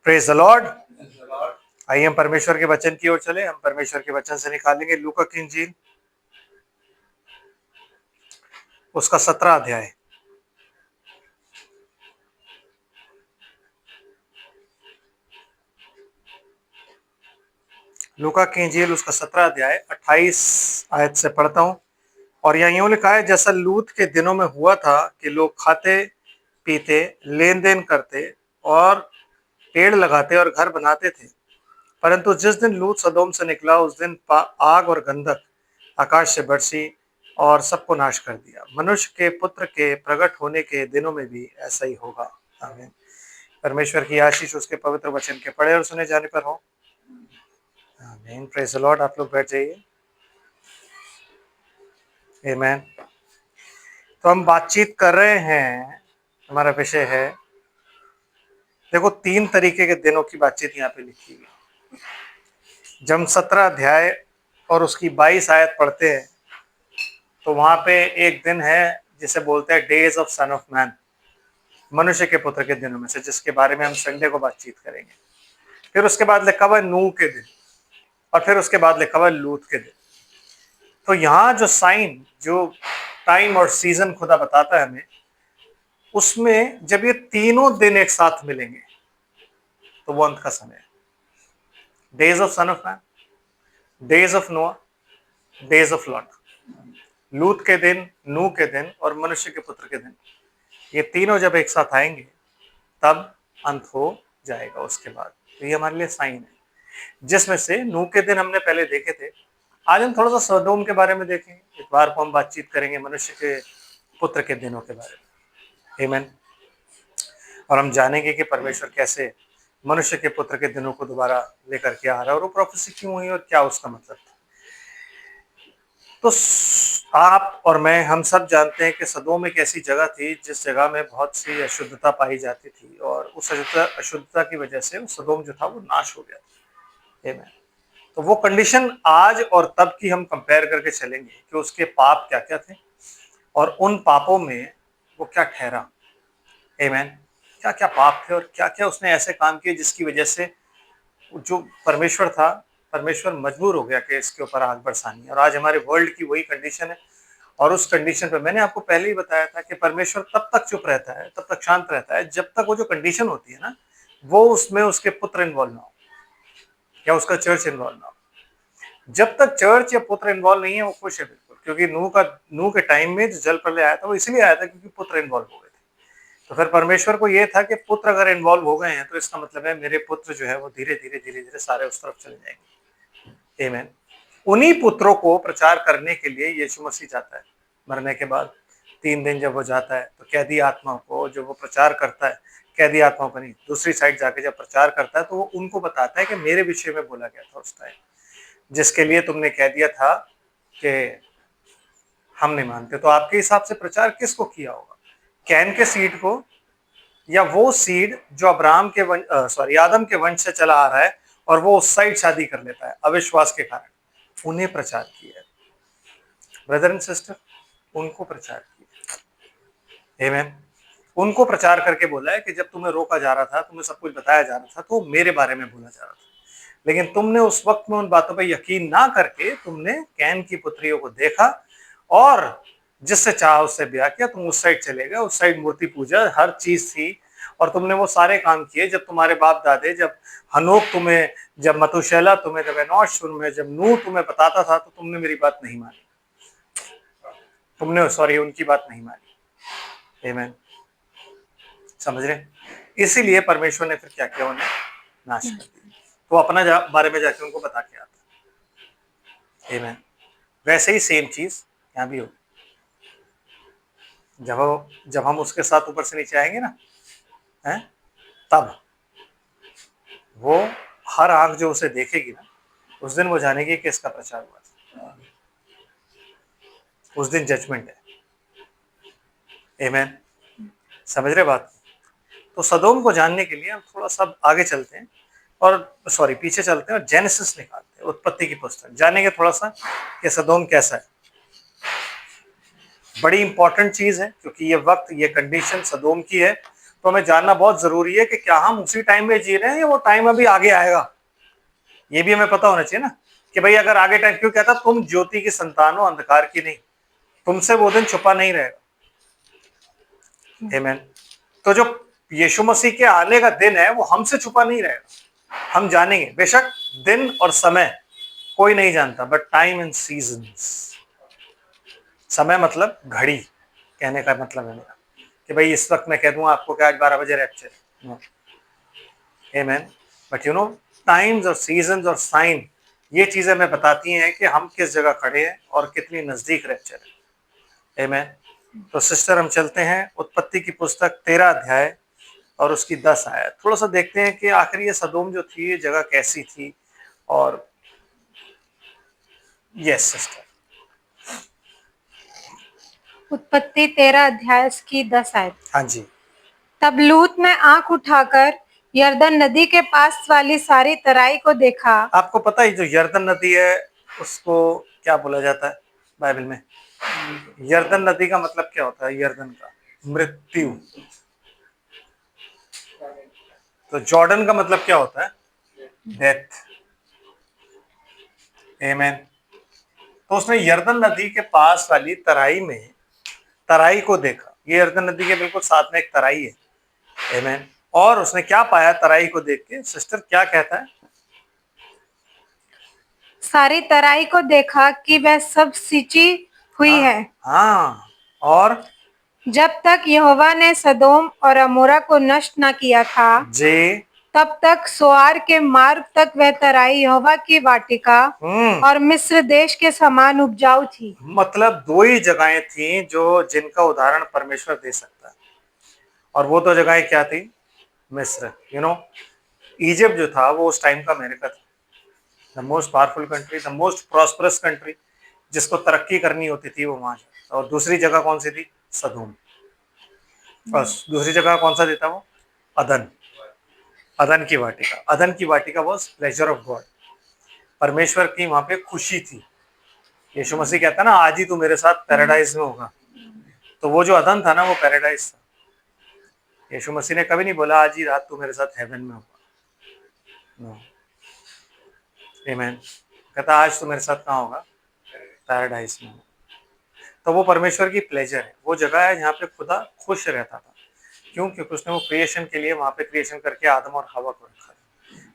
Praise the Lord. आइए हम परमेश्वर के वचन की ओर चले। हम परमेश्वर के वचन से निकालेंगे लूका की इंजील, उसका 17 अध्याय। लूका की इंजील उसका 17 अध्याय 28 आयत से पढ़ता हूं। और यहाँ यूं लिखा है, जैसा लूत के दिनों में हुआ था कि लोग खाते पीते, लेन देन करते और पेड़ लगाते और घर बनाते थे। परंतु जिस दिन लूत सदोम से निकला, उस दिन आग और गंधक आकाश से बरसी और सबको नाश कर दिया। मनुष्य के पुत्र के प्रकट होने के दिनों में भी ऐसा ही होगा। आमीन। परमेश्वर की आशीष उसके पवित्र वचन के पढ़े और सुने जाने पर हो। आमीन। Praise the Lord. आप लोग बैठ जाइए। आमीन। तो हम बातचीत कर रहे हैं, हमारा विषय है, देखो 3 तरीके के दिनों की बातचीत यहाँ पे लिखी है। जब हम 17 अध्याय और उसकी 22 आयत पढ़ते हैं तो वहां पे एक दिन है जिसे बोलते हैं days of son of man, मनुष्य के पुत्र के दिनों में से, जिसके बारे में हम संडे को बातचीत करेंगे। फिर उसके बाद लिखा हुआ है नूह के दिन, और फिर उसके बाद लिखा हुआ है लूत के दिन। तो यहाँ जो साइन, जो टाइम और सीजन खुदा बताता है हमें, उसमें जब ये तीनों दिन एक साथ मिलेंगे तो वो अंत का समय है। Days of son of man, days of नोआ, डेज ऑफ लॉट। लूत के दिन, नूह के दिन और मनुष्य के पुत्र के दिन, ये तीनों जब एक साथ आएंगे तब अंत हो जाएगा उसके बाद। तो ये हमारे लिए साइन है, जिसमें से नूह के दिन हमने पहले देखे थे। आज हम थोड़ा सा सदोम के बारे में देखेंगे। इतवार को हम बातचीत करेंगे मनुष्य के पुत्र के दिनों के बारे में। आमीन। और हम जानेंगे कि परमेश्वर कैसे मनुष्य के पुत्र के दिनों को दोबारा लेकर के आ रहा है और वो प्रोफेसी क्यों हुई और क्या उसका मतलब था। तो आप और मैं, हम सब जानते हैं कि सदोम एक ऐसी जगह थी जिस जगह में बहुत सी अशुद्धता पाई जाती थी, और उस अशुद्धता की वजह से सदोम जो था वो नाश हो गया था। आमीन। तो वो कंडीशन आज और तब की हम कंपेयर करके चलेंगे कि उसके पाप क्या क्या थे और उन पापों में वो क्या ठहरा। आमीन। क्या क्या पाप थे और क्या क्या उसने ऐसे काम किए जिसकी वजह से जो परमेश्वर था, परमेश्वर मजबूर हो गया कि इसके ऊपर आग बरसानी। और आज हमारे वर्ल्ड की वही कंडीशन है। और उस कंडीशन पे मैंने आपको पहले ही बताया था कि परमेश्वर तब तक चुप रहता है, तब तक शांत रहता है, जब तक वो जो कंडीशन होती है ना, वो उसमें उसके पुत्र इन्वॉल्व ना हो या उसका चर्च इन्वॉल्व ना हो। जब तक चर्च या पुत्र इन्वॉल्व नहीं है वो खुश है बिल्कुल, क्योंकि नूह के टाइम में जो जल प्रलय आया था वो इसलिए आया था क्योंकि पुत्र इन्वॉल्व हो गए थे। तो फिर परमेश्वर को ये था कि पुत्र अगर इन्वॉल्व हो गए हैं तो इसका मतलब है मेरे पुत्र जो है वो धीरे धीरे सारे उस तरफ चले जाएंगे। आमीन। उन्हीं पुत्रों को प्रचार करने के लिए यीशु मसीह जाता है। मरने के बाद 3 दिन जब वो जाता है तो कैदी आत्माओं को, जो वो प्रचार करता है, कैदी आत्माओं को नहीं, दूसरी साइड जाके जब प्रचार करता है तो वो उनको बताता है कि मेरे विषय में बोला गया था उस टाइम, जिसके लिए तुमने कह दिया था कि हम नहीं मानते। तो आपके हिसाब से प्रचार किसको किया होगा? कैन के सीड को, या वो सीड जो अब्राहम के आदम के वंश से चला आ रहा है और वो उस साइड शादी कर लेता है अविश्वास के कारण, उन्हें प्रचार किया है। ब्रदर एंड सिस्टर, उनको प्रचार किया। आमीन। उनको प्रचार करके बोला है कि जब तुम्हें रोका जा रहा था, तुम्हें सब कुछ बताया जा रहा था, तो मेरे बारे में बोला जा रहा था, लेकिन तुमने उस वक्त में उन बातों पर यकीन ना करके तुमने कैन की पुत्रियों को देखा और जिससे चाहा उससे ब्याह किया। तुम उस साइड चले गए, उस साइड मूर्ति पूजा हर चीज थी, और तुमने वो सारे काम किए जब तुम्हारे बाप दादे, जब हनोक तुम्हें, जब मतुशैला तुम्हें, जब एनोश तुम्हें, जब नूह तुम्हें बताता था, तो तुमने मेरी बात नहीं मानी, तुमने उनकी बात नहीं मानी। आमीन। समझ रहे? इसीलिए परमेश्वर ने फिर क्या किया, उन्हें नाश कर दिया। तो अपना बारे में जाके उनको बता के आता। आमीन। वैसे ही सेम चीज यहाँ भी होगी। जब हम उसके साथ ऊपर से नीचे आएंगे ना, हैं, तब वो हर आंख जो उसे देखेगी ना, उस दिन वो जानेगी कि इसका प्रचार हुआ था। उस दिन जजमेंट है। आमीन। समझ रहे बात? तो सदोम को जानने के लिए हम थोड़ा सा आगे चलते हैं और पीछे चलते हैं और जेनेसिस निकालते हैं, उत्पत्ति की पुस्तक, जानेंगे थोड़ा सा कि सदोम कैसा है। बड़ी इंपॉर्टेंट चीज है क्योंकि ये वक्त, ये कंडीशन सदोम की है। तो हमें जानना बहुत जरूरी है कि क्या हम उसी टाइम में जी रहे हैं या वो टाइम अभी आगे आएगा। ये भी हमें पता होना चाहिए ना कि भाई अगर आगे टाइम, क्यों कहता तुम ज्योति की संतान हो, अंधकार की नहीं, तुमसे वो दिन छुपा नहीं रहेगा। आमीन। तो जो यीशु मसीह के आने का दिन है वो हमसे छुपा नहीं रहेगा, हम जानेंगे। बेशक दिन और समय कोई नहीं जानता, बट टाइम एंड सीजन्स, समय मतलब घड़ी, कहने का मतलब है मेरा कि भाई इस वक्त मैं कह दूंगा आपको कि आज 12 बजे रैप्चर है, आमीन। बट यू नो टाइम्स और सीजन्स और साइन, ये चीजें हमें बताती हैं कि हम किस जगह खड़े हैं और कितनी नजदीक रैप्चर है। आमीन। तो सिस्टर हम चलते हैं उत्पत्ति की पुस्तक 13 अध्याय और उसकी 10 आयत। थोड़ा सा देखते हैं कि आखिर ये सदोम जो थी ये जगह कैसी थी। और यस सिस्टर। उत्पत्ति 13 अध्याय की 10 आयत। हाँ जी। तब लूत ने आंख उठाकर यरदन नदी के पास वाली सारी तराई को देखा। आपको पता है जो यरदन नदी है उसको क्या बोला जाता है बाइबल में? यरदन नदी का मतलब क्या होता है? यरदन का मृत्यु। तो जॉर्डन का मतलब क्या होता है? डेथ। आमीन। तो उसने यरदन नदी के पास वाली तराई में तराई को देखा। ये यरदन नदी के बिल्कुल साथ में एक तराई है। आमीन। और उसने क्या पाया तराई को देख के? सिस्टर क्या कहता है? सारी तराई को देखा कि वह सब सिंची हुई है। हाँ। और जब तक यहोवा ने सदोम और अमोरा को नष्ट न किया था जे तब तक सोआर के मार्ग तक वह तराई यहोवा की वाटिका और मिस्र देश के समान उपजाऊ थी। मतलब दो ही जगहें थी जो जिनका उदाहरण परमेश्वर दे सकता है, और वो दो जगहें क्या थी? मिस्र। यू नो इजिप्ट जो था वो उस टाइम का अमेरिका था, the most powerful country, the most prosperous country, जिसको तरक्की करनी होती थी वो वहां जाता। और दूसरी जगह कौन सी थी? सदोम। और दूसरी जगह कौन सा देता वो? अदन। अदन की वाटिका। अदन की वाटिका वॉज प्लेजर ऑफ गॉड, परमेश्वर की वहां पे खुशी थी। यीशु मसीह कहता ना आज ही तू मेरे साथ पैराडाइज में होगा। तो वो जो अदन था ना वो पैराडाइज था। यीशु मसीह ने कभी नहीं बोला आज ही रात तू मेरे साथ हेवन में होगा। आमीन। कहता आज तू मेरे साथ कहाँ होगा? पैराडाइज में। तो वो परमेश्वर की प्लेजर है, वो जगह है जहाँ पे खुदा खुश रहता था। क्यों? क्योंकि उसने वो क्रिएशन के लिए वहां पे क्रिएशन करके आदम और हवा को रखा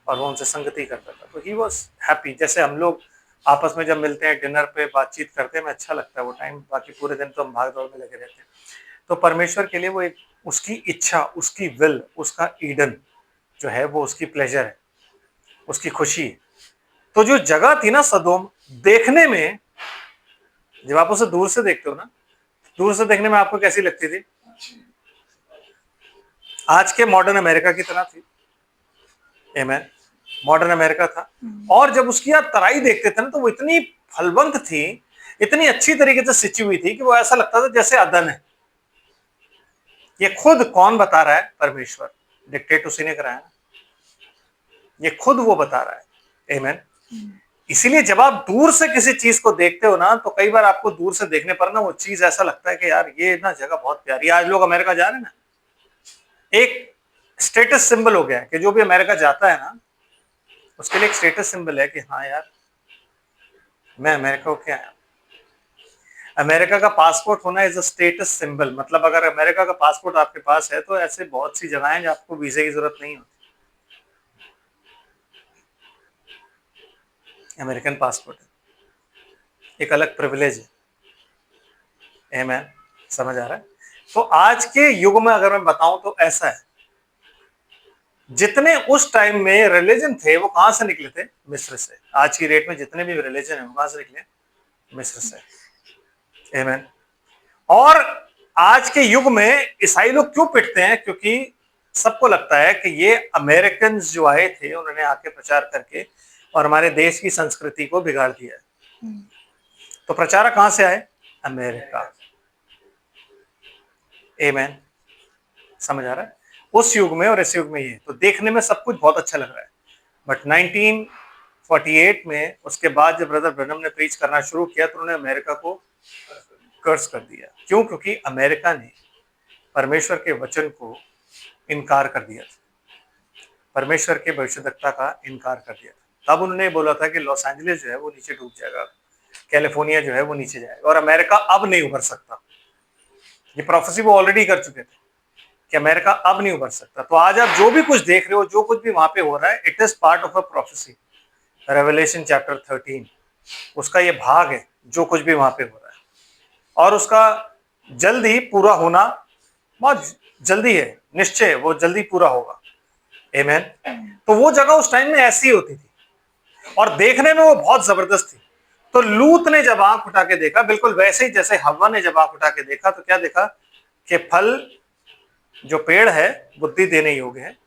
और वो उनसे संगति करता था। तो ही वॉज हैप्पी। जैसे हम लोग आपस में जब मिलते हैं डिनर पे बातचीत करते हैं, हमें अच्छा लगता है वो टाइम। बाकी पूरे दिन तो हम भाग दौड़ में लगे रहते हैं। तो परमेश्वर के लिए वो एक उसकी इच्छा, उसकी विल, उसका ईडन जो है वो उसकी प्लेजर है, उसकी खुशी है। तो जो जगह थी ना सदोम, देखने में जब आप उसे दूर से देखते हो ना, दूर से देखने में आपको कैसी लगती थी? आज के मॉडर्न अमेरिका की तरह थी। आमीन। मॉडर्न अमेरिका था। और जब उसकी आप तराई देखते थे ना तो वो इतनी फलवंत थी, इतनी अच्छी तरीके से सिंची हुई थी कि वो ऐसा लगता था जैसे अदन है। ये खुद कौन बता रहा है? परमेश्वर। डिक्टेट उसी ने कराया ना, ये खुद वो बता रहा है। आमीन। इसीलिए जब आप दूर से किसी चीज को देखते हो ना तो कई बार आपको दूर से देखने पर ना वो चीज ऐसा लगता है कि यार ये ना जगह बहुत प्यारी है। आज लोग अमेरिका जा रहे हैं ना, एक स्टेटस सिंबल हो गया है कि जो भी अमेरिका जाता है ना उसके लिए एक स्टेटस सिंबल है कि हाँ यार मैं अमेरिका होके आया। अमेरिका का पासपोर्ट होना इज अ स्टेटस सिंबल। मतलब अगर अमेरिका का पासपोर्ट आपके पास है तो ऐसे बहुत सी जगह हैं जहाँ आपको वीजे की जरूरत नहीं होती। अमेरिकन पासपोर्ट एक अलग प्रिविलेज है। मैं समझ आ रहा है। तो आज के युग में अगर मैं बताऊं तो ऐसा है, जितने उस टाइम में रिलीजन थे वो कहां से निकले थे? मिस्र से। आज की डेट में जितने भी रिलीजन है वो कहां से निकले? मिस्र से। आमीन। और आज के युग में ईसाई लोग क्यों पिटते हैं? क्योंकि सबको लगता है कि ये अमेरिकन जो आए थे उन्होंने आके प्रचार करके और हमारे देश की संस्कृति को बिगाड़ दिया है। तो प्रचारक कहां से आए? अमेरिका। आमीन। समझ आ रहा है? उस युग में और इस युग में ये तो देखने में सब कुछ बहुत अच्छा लग रहा है। बट 1948 में उसके बाद जब ब्रदर ब्रनम ने प्रीच करना शुरू किया तो उन्होंने अमेरिका को कर्स कर दिया। क्यों? क्योंकि अमेरिका ने परमेश्वर के वचन को इनकार कर दिया था, परमेश्वर के भविष्यद्वक्ता का इनकार कर दिया था। तब उन्होंने बोला था कि लॉस एंजलिस जो है वो नीचे डूब जाएगा, कैलिफोर्निया जो है वो नीचे जाएगा और अमेरिका अब नहीं उभर सकता। ये प्रोफेसी वो ऑलरेडी कर चुके थे कि अमेरिका अब नहीं उभर सकता। तो आज आप जो भी कुछ देख रहे हो, जो कुछ भी वहां पे हो रहा है, it is part of a prophecy, revelation chapter 13, उसका ये भाग है जो कुछ भी वहां पे हो रहा है, और उसका जल्द ही पूरा होना बहुत जल्दी है, निश्चय वो जल्दी पूरा होगा। आमीन। तो वो जगह उस टाइम में ऐसी होती थी और देखने में वो बहुत जबरदस्त थी। तो लूत ने जब आंख उठा के देखा, बिल्कुल वैसे ही जैसे हव्वा ने जब आंख उठा के देखा, तो क्या देखा कि फल जो पेड़ है बुद्धि देने योग्य है,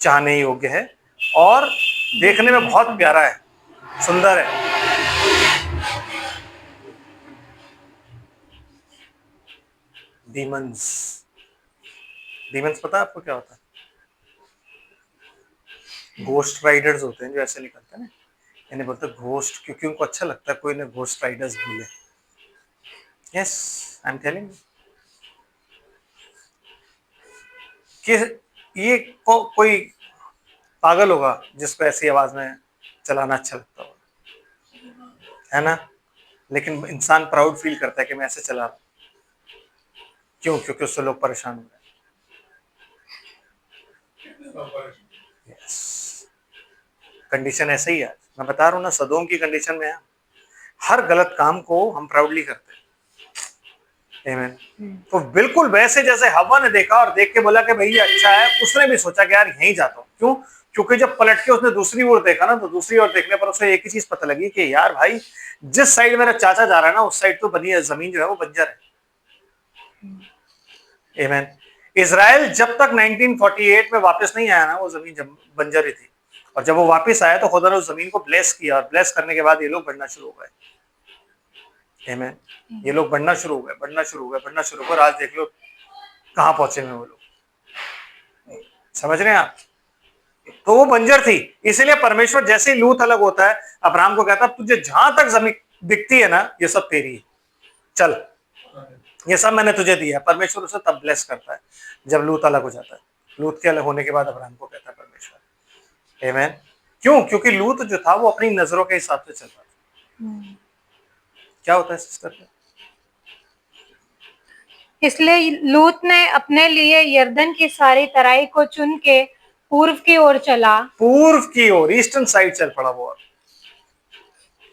चाहने योग्य है और देखने में बहुत प्यारा है, सुंदर है। डीमंस, डीमंस पता है आपको क्या होता है? घोस्ट राइडर्स होते हैं जो ऐसे निकलते हैं ना, इन्हें बोलते हैं घोस्ट, क्योंकि उनको अच्छा लगता है कोई ने घोस्ट राइडर्स बोले। यस, आई एम टेलिंग कि ये कोई पागल होगा जिसको ऐसी आवाज में चलाना अच्छा लगता होगा, है ना? लेकिन इंसान प्राउड फील करता है कि मैं ऐसे चला रहा हूं। क्यों? क्योंकि उससे लोग परेशान हो रहे हैं। यस, कंडीशन ऐसे ही है, मैं बता रहा हूं ना, सदोम की कंडीशन में है। हर गलत काम को हम प्राउडली करते हैं। आमीन। तो बिल्कुल वैसे जैसे हवा ने देखा और देख के बोला कि भाई ये अच्छा है, उसने भी सोचा कि यार यहीं जाता हूं। क्यों? क्योंकि जब पलट के उसने दूसरी ओर देखा ना, तो दूसरी ओर देखने पर उसे एक ही चीज पता लगी कि यार भाई, जिस साइड मेरा चाचा जा रहा है ना, उस साइड तो बनी है जमीन जो है वो बंजर है। आमीन। इजराइल जब तक 1948 में वापस नहीं आया ना, वो जमीन बंजर ही थी, और जब वो वापस आया तो खुदा ने उस जमीन को ब्लेस किया, और ब्लेस करने के बाद ये लोग बढ़ना शुरू हो गए। आमीन। ये लोग बढ़ना शुरू हो गए, बढ़ना शुरू हो गए, बढ़ना शुरू हो गए। आज देख लो कहां पहुंचे में वो लोग, समझ रहे हैं आप? तो वो बंजर थी, इसीलिए परमेश्वर जैसे ही लूत अलग होता है, अब्राहम को कहता है तुझे जहां तक जमीन दिखती है ना, ये सब तेरी है, चल ये सब मैंने तुझे दिया। परमेश्वर उसे तब ब्लेस करता है जब लूत अलग हो जाता है। लूत के अलग होने के बाद अब्राहम को कहता है परमेश्वर, आमीन। क्यों? क्योंकि लूत जो था वो अपनी नजरों के हिसाब से चल रहा था। क्या होता है सिस्टर? इसलिए लूत ने अपने लिए यरदन की सारी तराई को चुन के पूर्व की ओर चला, पूर्व की ओर, ईस्टर्न साइड चल पड़ा वो।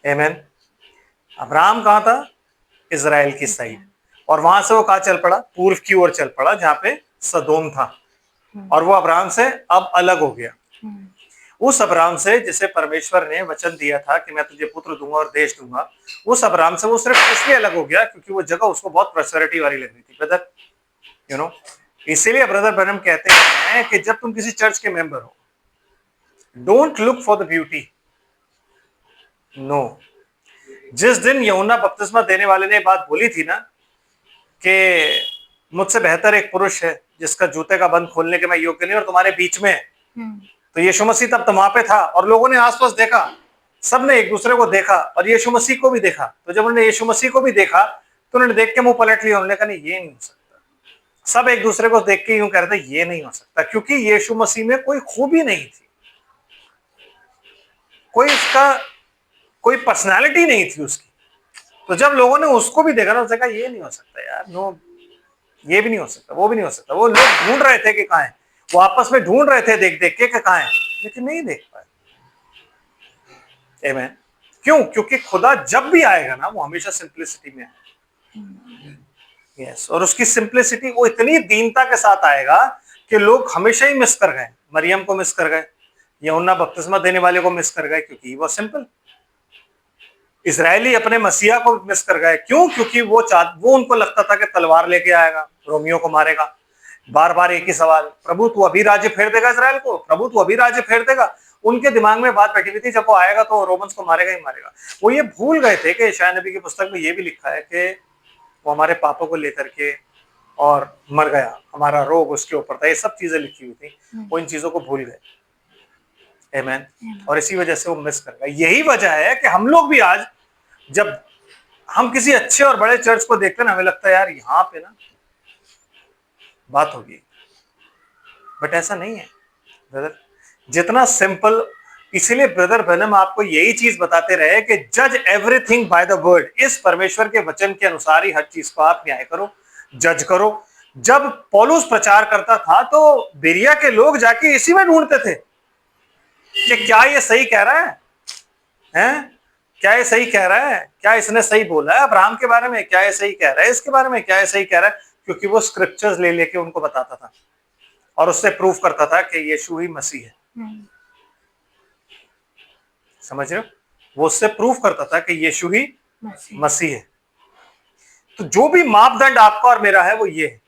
आमीन। अब्राहम कहां था? इजराइल की साइड, और वहां से वो कहां चल पड़ा? पूर्व की ओर चल पड़ा, जहां पे सदोम था, और वो अब्राहम से अब अलग हो गया। उस अब्राहम से जिसे परमेश्वर ने वचन दिया था कि मैं तुझे पुत्र दूंगा और देश दूंगा, उस अब्राहम से वो सिर्फ इसलिए अलग हो गया क्योंकि वो जगह उसको बहुत प्रॉस्पेरिटी वाली लग रही थी, ब्रदर, यू नो। इसीलिए ब्रदर ब्रैनम कहते हैं कि जब तुम किसी चर्च के मेंबर हो, don't look for the beauty, no. जिस दिन यूहन्ना बपतिस्मा देने वाले ने बात बोली थी ना कि मुझसे बेहतर एक पुरुष है जिसका जूते का बंद खोलने के मैं योग्य नहीं और तुम्हारे बीच में, तो यीशु मसीह तब तो वहां पे था और लोगों ने आसपास देखा, सबने एक दूसरे को देखा और यीशु मसीह को भी देखा। तो जब उन्होंने यीशु मसीह को भी देखा तो उन्होंने देख के मुंह पलट लिया, उन्होंने कहा नहीं ये नहीं हो सकता। सब एक दूसरे को देख के यूं कह रहे थे ये नहीं हो सकता, क्योंकि यीशु मसीह में कोई खूबी नहीं थी, कोई उसका कोई पर्सनैलिटी नहीं थी उसकी। तो जब लोगों ने उसको भी देखा ना, उसने कहा ये नहीं हो सकता यार, नो, ये भी नहीं हो सकता, वो भी नहीं हो सकता। वो लोग ढूंढ रहे थे कि कहां है, वो आपस में ढूंढ रहे थे देख देख के कहां है, लेकिन नहीं देख पाए। आमीन। क्यों? क्योंकि खुदा जब भी आएगा ना, वो हमेशा सिंप्लिसिटी में आएगा। यस, और उसकी सिंप्लिसिटी, वो इतनी दीनता के साथ आएगा कि लोग हमेशा ही मिस कर गए। मरियम को मिस कर गए, यूहन्ना बपतिस्मा देने वाले को मिस कर गए, क्योंकि वो सिंपल। इजरायली अपने मसीहा को मिस कर गए, क्यों? क्योंकि वो उनको लगता था कि तलवार लेके आएगा, रोमियो को मारेगा। बार बार एक ही सवाल, प्रभु तू अभी राज्य फेर देगा इजराइल को, प्रभु तू अभी राज्य फेर देगा। उनके दिमाग में बात बैठी हुई थी जब वो आएगा तो रोमन्स को मारेगा ही मारेगा। वो ये भूल गए थे कि यशायाह नबी की पुस्तक में ये भी लिखा है कि वो हमारे पापों को लेकर के और मर गया, हमारा रोग उसके ऊपर था, ये सब चीजें लिखी हुई थी। वो इन चीजों को भूल गए। आमीन। और इसी वजह से वो मिस कर गए। यही वजह है कि हम लोग भी आज जब हम किसी अच्छे और बड़े चर्च को देखते हैं ना, हमें लगता है यार यहाँ पे ना बात होगी, बट ऐसा नहीं है ब्रदर, जितना सिंपल। इसीलिए ब्रदर ब्रैनम आपको यही चीज बताते रहे कि जज एवरीथिंग बाय द वर्ड, इस परमेश्वर के वचन के अनुसार ही हर चीज को आप न्याय करो, जज करो। जब पौलुस प्रचार करता था तो बेरिया के लोग जाके इसी में ढूंढते थे कि क्या ये सही कह रहा है? क्या ये सही कह रहा है? क्या इसने सही बोला है अब्राहम के बारे में? क्या ये सही कह रहा है इसके बारे में? क्या ये सही कह रहा है? क्योंकि वो स्क्रिप्चर्स ले लेके उनको बताता था और उससे प्रूफ करता था कि यीशु ही मसीह है। समझ रहे हो? वो उससे प्रूफ करता था कि यीशु ही मसीह है। तो जो भी मापदंड आपका और मेरा है वो ये है।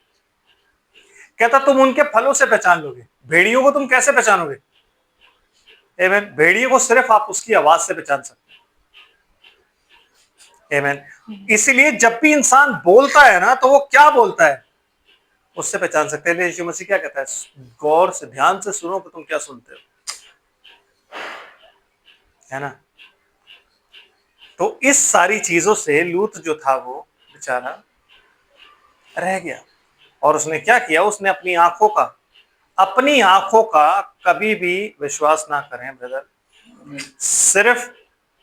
कहता तुम उनके फलों से पहचान लोगे। भेड़ियों को तुम कैसे पहचानोगे? आमीन। भेड़ियों को सिर्फ आप उसकी आवाज से पहचान सकते हैं। आमीन। इसलिए जब भी इंसान बोलता है ना तो वो क्या बोलता है उससे पहचान सकते हैं। यीशु मसीह क्या कहता है? गौर से ध्यान से सुनो कि तुम क्या सुनते हो, है ना? तो इस सारी चीजों से लूत जो था वो बेचारा रह गया। और उसने क्या किया? उसने अपनी आंखों का कभी भी विश्वास ना करें ब्रदर, सिर्फ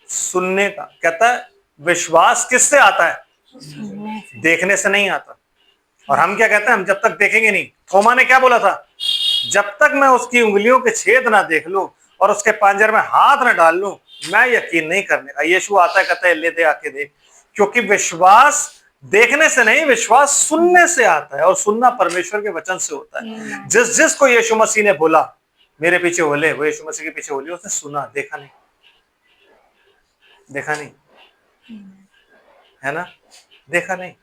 सुनने का। कहता है विश्वास किससे आता है? देखने से नहीं आता। और हम क्या कहते हैं? हम जब तक देखेंगे नहीं। थोमा ने क्या बोला था? जब तक मैं उसकी उंगलियों के छेद ना देख लूं और उसके पांजर में हाथ ना डाल लूं मैं यकीन नहीं करने का। यीशु आता है, कहता है ले दे आके देख। क्योंकि विश्वास देखने से नहीं, विश्वास सुनने से आता है और सुनना परमेश्वर के वचन से होता है। जिस को यीशु मसीह ने बोला मेरे पीछे बोले, वो यीशु मसीह के पीछे बोली, उसने सुना, देखा नहीं। है ना? देखा नहीं।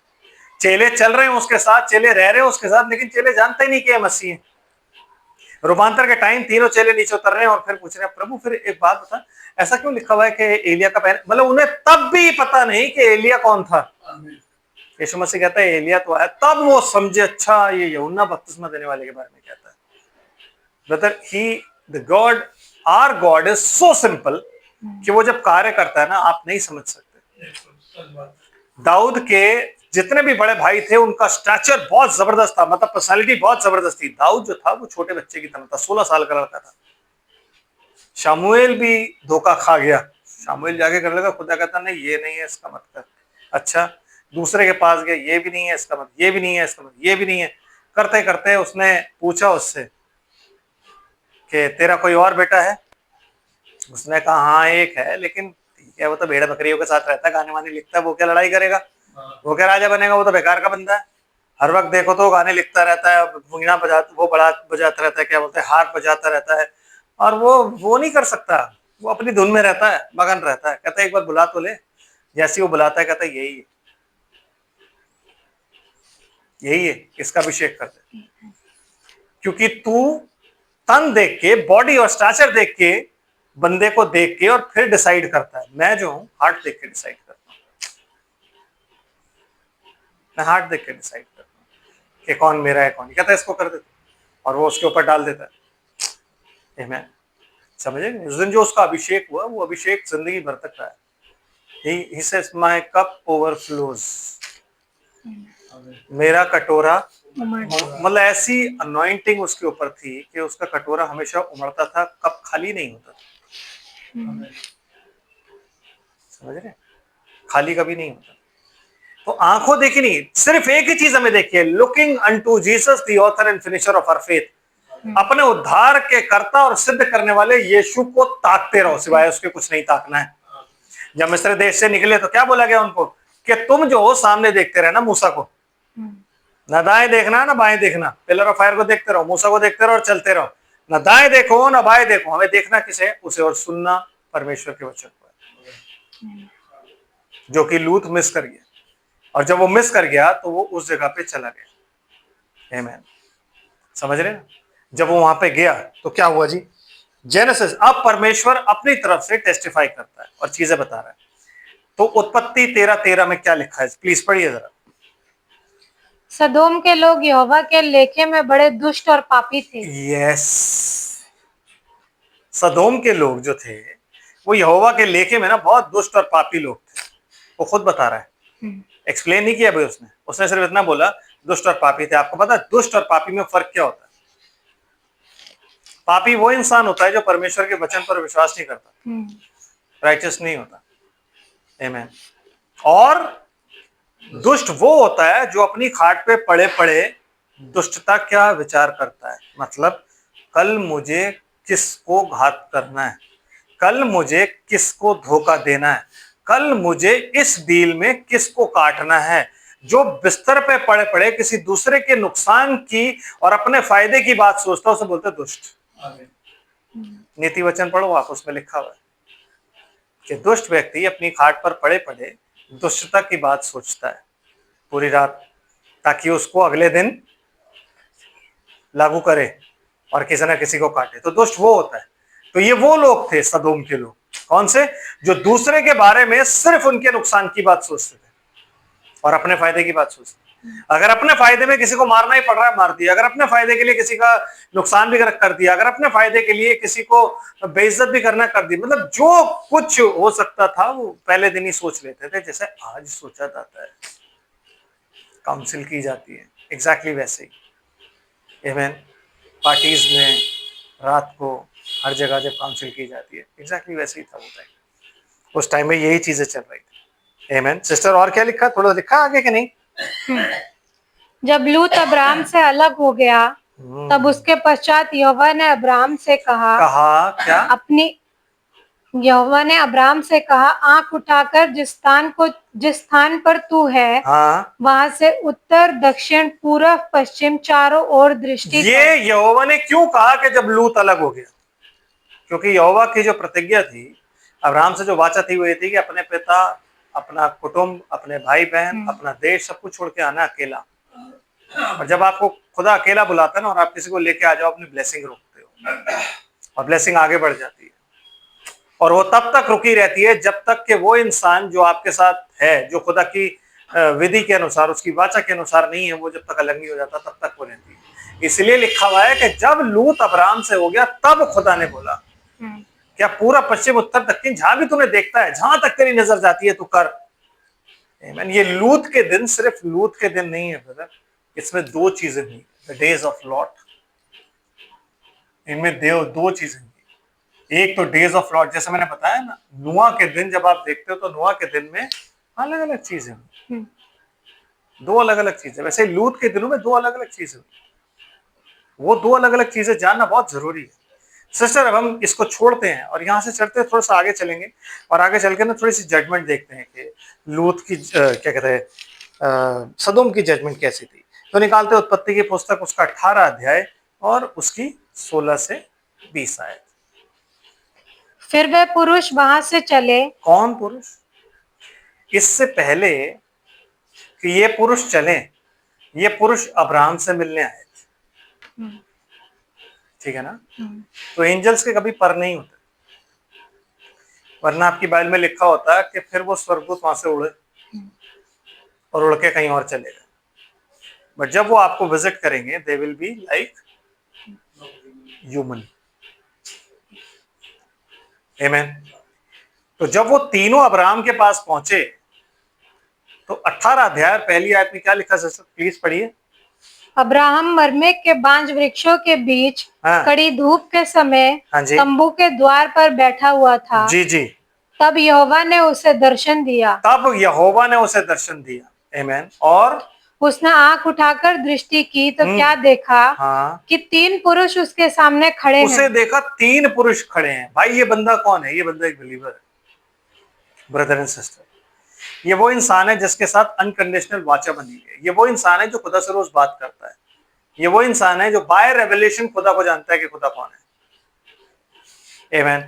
चेले चल रहे हैं उसके साथ, चेले रह रहे हैं उसके साथ, लेकिन चेले जानते ही नहीं कि मसीह है। रूपांतर के टाइम तीनों चेले नीचे उतर रहे हैं और फिर पूछ रहे हैं प्रभु फिर एक बात बता, ऐसा क्यों लिखा हुआ है कि एलिया का पहले, मतलब उन्हें तब भी पता नहीं कि एलिया कौन था। यीशु मसीह कहता है एलिया तो आया, तब वो समझे अच्छा ये यूहन्ना बपतिस्मा देने वाले के बारे में कहता है। Brother he the God, our God is so simple कि वो जब कार्य करता है ना आप नहीं समझ सकते। दाऊद के जितने भी बड़े भाई थे उनका स्टैचर बहुत जबरदस्त था, मतलब पर्सनालिटी बहुत जबरदस्त थी। दाऊद जो था वो छोटे बच्चे की तरह था, 16 साल का लड़का था। शामुएल भी धोखा खा गया। शामुएल जाके कर लगा, खुदा कहता नहीं ये नहीं है इसका मत कर। अच्छा, दूसरे के पास गया, ये भी नहीं है इसका मत, ये भी नहीं है इसका मत, ये भी नहीं है। करते करते उसने पूछा उससे कि तेरा कोई और बेटा है? उसने कहा हाँ एक है, लेकिन ठीक है वो तो भेड़ बकरियों के साथ रहता है, गाने वाने लिखता है, वो क्या लड़ाई करेगा? वो क्या राजा बनेगा? वो तो बेकार का बंदा है। हर वक्त देखो तो गाने लिखता रहता है, वीणा बजाता रहता है, क्या बोलते हैं, हार्प बजाता रहता है, और वो नहीं कर सकता। वो अपनी धुन में रहता है, मगन रहता है। कहता है एक बार बुला तो ले। जैसे वो बुलाता है कहता है यही है, इसका अभिषेक कर दे। क्योंकि तू तन देख के, बॉडी और स्ट्रक्चर देख के, बंदे को देख के और फिर डिसाइड करता है। मैं जो हूं हार्ट देख के डिसाइड करता हूं। मैं हार्ट देख के डिसाइड करता हूं कि कौन मेरा है कौन। कहता है इसको कर देता और वो उसके ऊपर डाल देता है। मैं समझे? उस दिन जो उसका अभिषेक हुआ वो अभिषेक जिंदगी भर तक रहा है। He says my cup overflows, मेरा कटोरा, मतलब ऐसी अनॉइंटिंग उसके ऊपर थी कि उसका कटोरा हमेशा उमड़ता था, कप खाली नहीं होता था। समझ रहे? खाली कभी नहीं होता। तो आंखों देखी नहीं, सिर्फ एक ही चीज हमें देखिए, looking unto Jesus the author and finisher of our faith. अपने उद्धार के कर्ता और सिद्ध करने वाले यीशु को ताकते रहो, सिवाय उसके कुछ नहीं ताकना है। जब मिस्र देश से निकले तो क्या बोला गया उनको कि तुम जो हो सामने देखते रहना मूसा को, ना दाएं देखना ना बाएं देखना। पिलर ऑफ फायर को देखते रहो, मूसा को देखते रहो और चलते रहो। ना दाएं देखो ना बाएं देखो, हमें देखना किसे? उसे, और सुनना परमेश्वर के वचन को, जो कि लूत मिस कर गया। और जब वो मिस कर गया तो वो उस जगह पे चला गया। आमीन। समझ रहे ना? जब वो वहां पे गया तो क्या हुआ जी? जेनेसिस, अब परमेश्वर अपनी तरफ से टेस्टिफाई करता है और चीजें बता रहा है। तो उत्पत्ति 13:13 में क्या लिखा है? प्लीज पढ़िए जरा। सदोम के लोग यहोवा के लेखे में बड़े दुष्ट और पापी थे। यस, सदोम के लोग जो थे वो यहोवा के लेखे में ना बहुत दुष्ट और पापी लोग थे। वो खुद बता रहा है, एक्सप्लेन नहीं किया भाई उसने सिर्फ इतना बोला दुष्ट और पापी थे। आपको पता है दुष्ट और पापी में फर्क क्या होता है? पापी वो इंसान होता है जो परमेश्वर के वचन पर विश्वास नहीं करता, राइचस नहीं होता। आमीन। और दुष्ट वो होता है जो अपनी खाट पे पड़े पड़े दुष्टता क्या विचार करता है, मतलब कल मुझे किसको घात करना है, कल मुझे किसको धोखा देना है, कल मुझे इस डील में किसको काटना है। जो बिस्तर पे पड़े पड़े किसी दूसरे के नुकसान की और अपने फायदे की बात सोचता है, उसे बोलते हैं दुष्ट। नीति वचन पढ़ो आप, उसमें लिखा हुआ है कि दुष्ट व्यक्ति अपनी खाट पर पड़े पड़े दुष्टता की बात सोचता है पूरी रात, ताकि उसको अगले दिन लागू करे और किसी ना किसी को काटे। तो दुष्ट वो होता है। तो ये वो लोग थे, सदोम के लोग। कौन से? जो दूसरे के बारे में सिर्फ उनके नुकसान की बात सोचते थे और अपने फायदे की बात सोचते थे। अगर अपने फायदे में किसी को मारना ही पड़ रहा है, मार दिया। अगर अपने फायदे के लिए किसी का नुकसान भी कर दिया, अगर अपने फायदे के लिए किसी को बेइज्जत भी करना कर दी, मतलब जो कुछ हो सकता था वो पहले दिन ही सोच लेते थे, जैसे आज सोचा जाता है, काउंसिल की जाती है, एग्जैक्टली वैसे ही। आमीन। पार्टीज में रात को हर जगह जब काउंसिल की जाती है, एग्जैक्टली वैसे ही था वो टाइम। उस टाइम में यही चीजें चल रही थी। आमीन। सिस्टर और क्या लिखा, थोड़ा लिखा आगे कि नहीं? जब लूत अब्राम से अलग हो गया, तब उसके पश्चात यहोवा ने अब्राम से कहा क्या? यहोवा ने अब्राम से कहा, आंख उठाकर जिस स्थान पर तू है, हाँ, वहां से उत्तर दक्षिण पूर्व पश्चिम चारों ओर दृष्टि ये कर। यहोवा ने क्यों कहा कि जब लूत अलग हो गया? क्योंकि यहोवा की जो प्रतिज्ञा थी अब्राहम से, जो वाचा थी, वो ये थी कि अपने पिता, अपना कुटुंब, अपने भाई बहन, अपना देश, सब कुछ छोड़ के आना अकेला। और जब आपको खुदा अकेला बुलाता है ना और आप किसी को लेके आ जाओ, अपनी ब्लेसिंग रोकते हो और ब्लेसिंग आगे बढ़ जाती है। और वो तब तक रुकी रहती है जब तक कि वो इंसान जो आपके साथ है, जो खुदा की विधि के अनुसार, उसकी वाचा के अनुसार नहीं है, वो जब तक अलग नहीं हो जाता तब तक वो रहती है। इसलिए लिखा हुआ है कि जब लूत अब्राम से हो गया, तब खुदा ने बोला, क्या पूरा पश्चिम उत्तर दक्षिण जहां भी तुम्हें देखता है, जहां तक तेरी नजर जाती है, तू कर। आमीन। ये लूत के दिन सिर्फ लूत के दिन नहीं है ब्रदर, इसमें दो चीजें हुई, द डेज ऑफ लॉट। इनमें दो चीजें हुई। एक तो डेज ऑफ लॉट, जैसे मैंने बताया ना, नुआ के दिन जब आप देखते हो तो नुआ के दिन में अलग अलग चीजें हुई, दो अलग अलग चीजें। वैसे लूत के दिनों में दो अलग अलग चीजें हुई। वो दो अलग अलग चीजें जानना बहुत जरूरी है। सिस्टर, अब हम इसको छोड़ते हैं और यहाँ से चलते हैं, थोड़ा सा आगे चलेंगे और आगे चल के ना थोड़ी सी जजमेंट देखते हैं कि लूत की क्या कहते हैं, सदोम की जजमेंट कैसी थी। तो निकालते उत्पत्ति की पुस्तक, उसका 18 अध्याय और उसकी 16 से 20 आयत। फिर वे पुरुष वहां से चले। कौन पुरुष? इससे पहले कि ये पुरुष चले, ये पुरुष अब्राहम से मिलने आए थे, ठीक है ना? तो एंजल्स के कभी पर नहीं होते, वरना आपकी बाइबल में लिखा होता कि फिर वो स्वर्गदूत वहां से उड़े और उड़ के कहीं और चले गए। बट जब वो आपको विजिट करेंगे, they will be like human. आमीन। तो जब वो तीनों अब्राहम के पास पहुंचे तो 18 अध्याय पहली आयत में क्या लिखा, प्लीज पढ़िए। अब्राहम मरमेक के बांज वृक्षों के बीच हाँ। कड़ी धूप के समय हाँ जी। तंबू के द्वार पर बैठा हुआ था। जी जी। तब यहोवा ने उसे दर्शन दिया। तब यहोवा ने उसे दर्शन दिया। आमीन। और उसने आंख उठाकर दृष्टि की तो क्या देखा? हाँ, कि 3 पुरुष उसके सामने खड़े उसे हैं। देखा 3 पुरुष खड़े हैं। भाई ये बंदा कौन है? ये बंदा एक बिलीवर है, ब्रदर एंड सिस्टर। ये वो इंसान है जिसके साथ अनकंडीशनल वाचा बनी है। ये वो इंसान है जो खुदा से रोज बात करता है। ये वो इंसान है जो बाय रेवलेशन खुदा को जानता है कि खुदा कौन है। आमीन।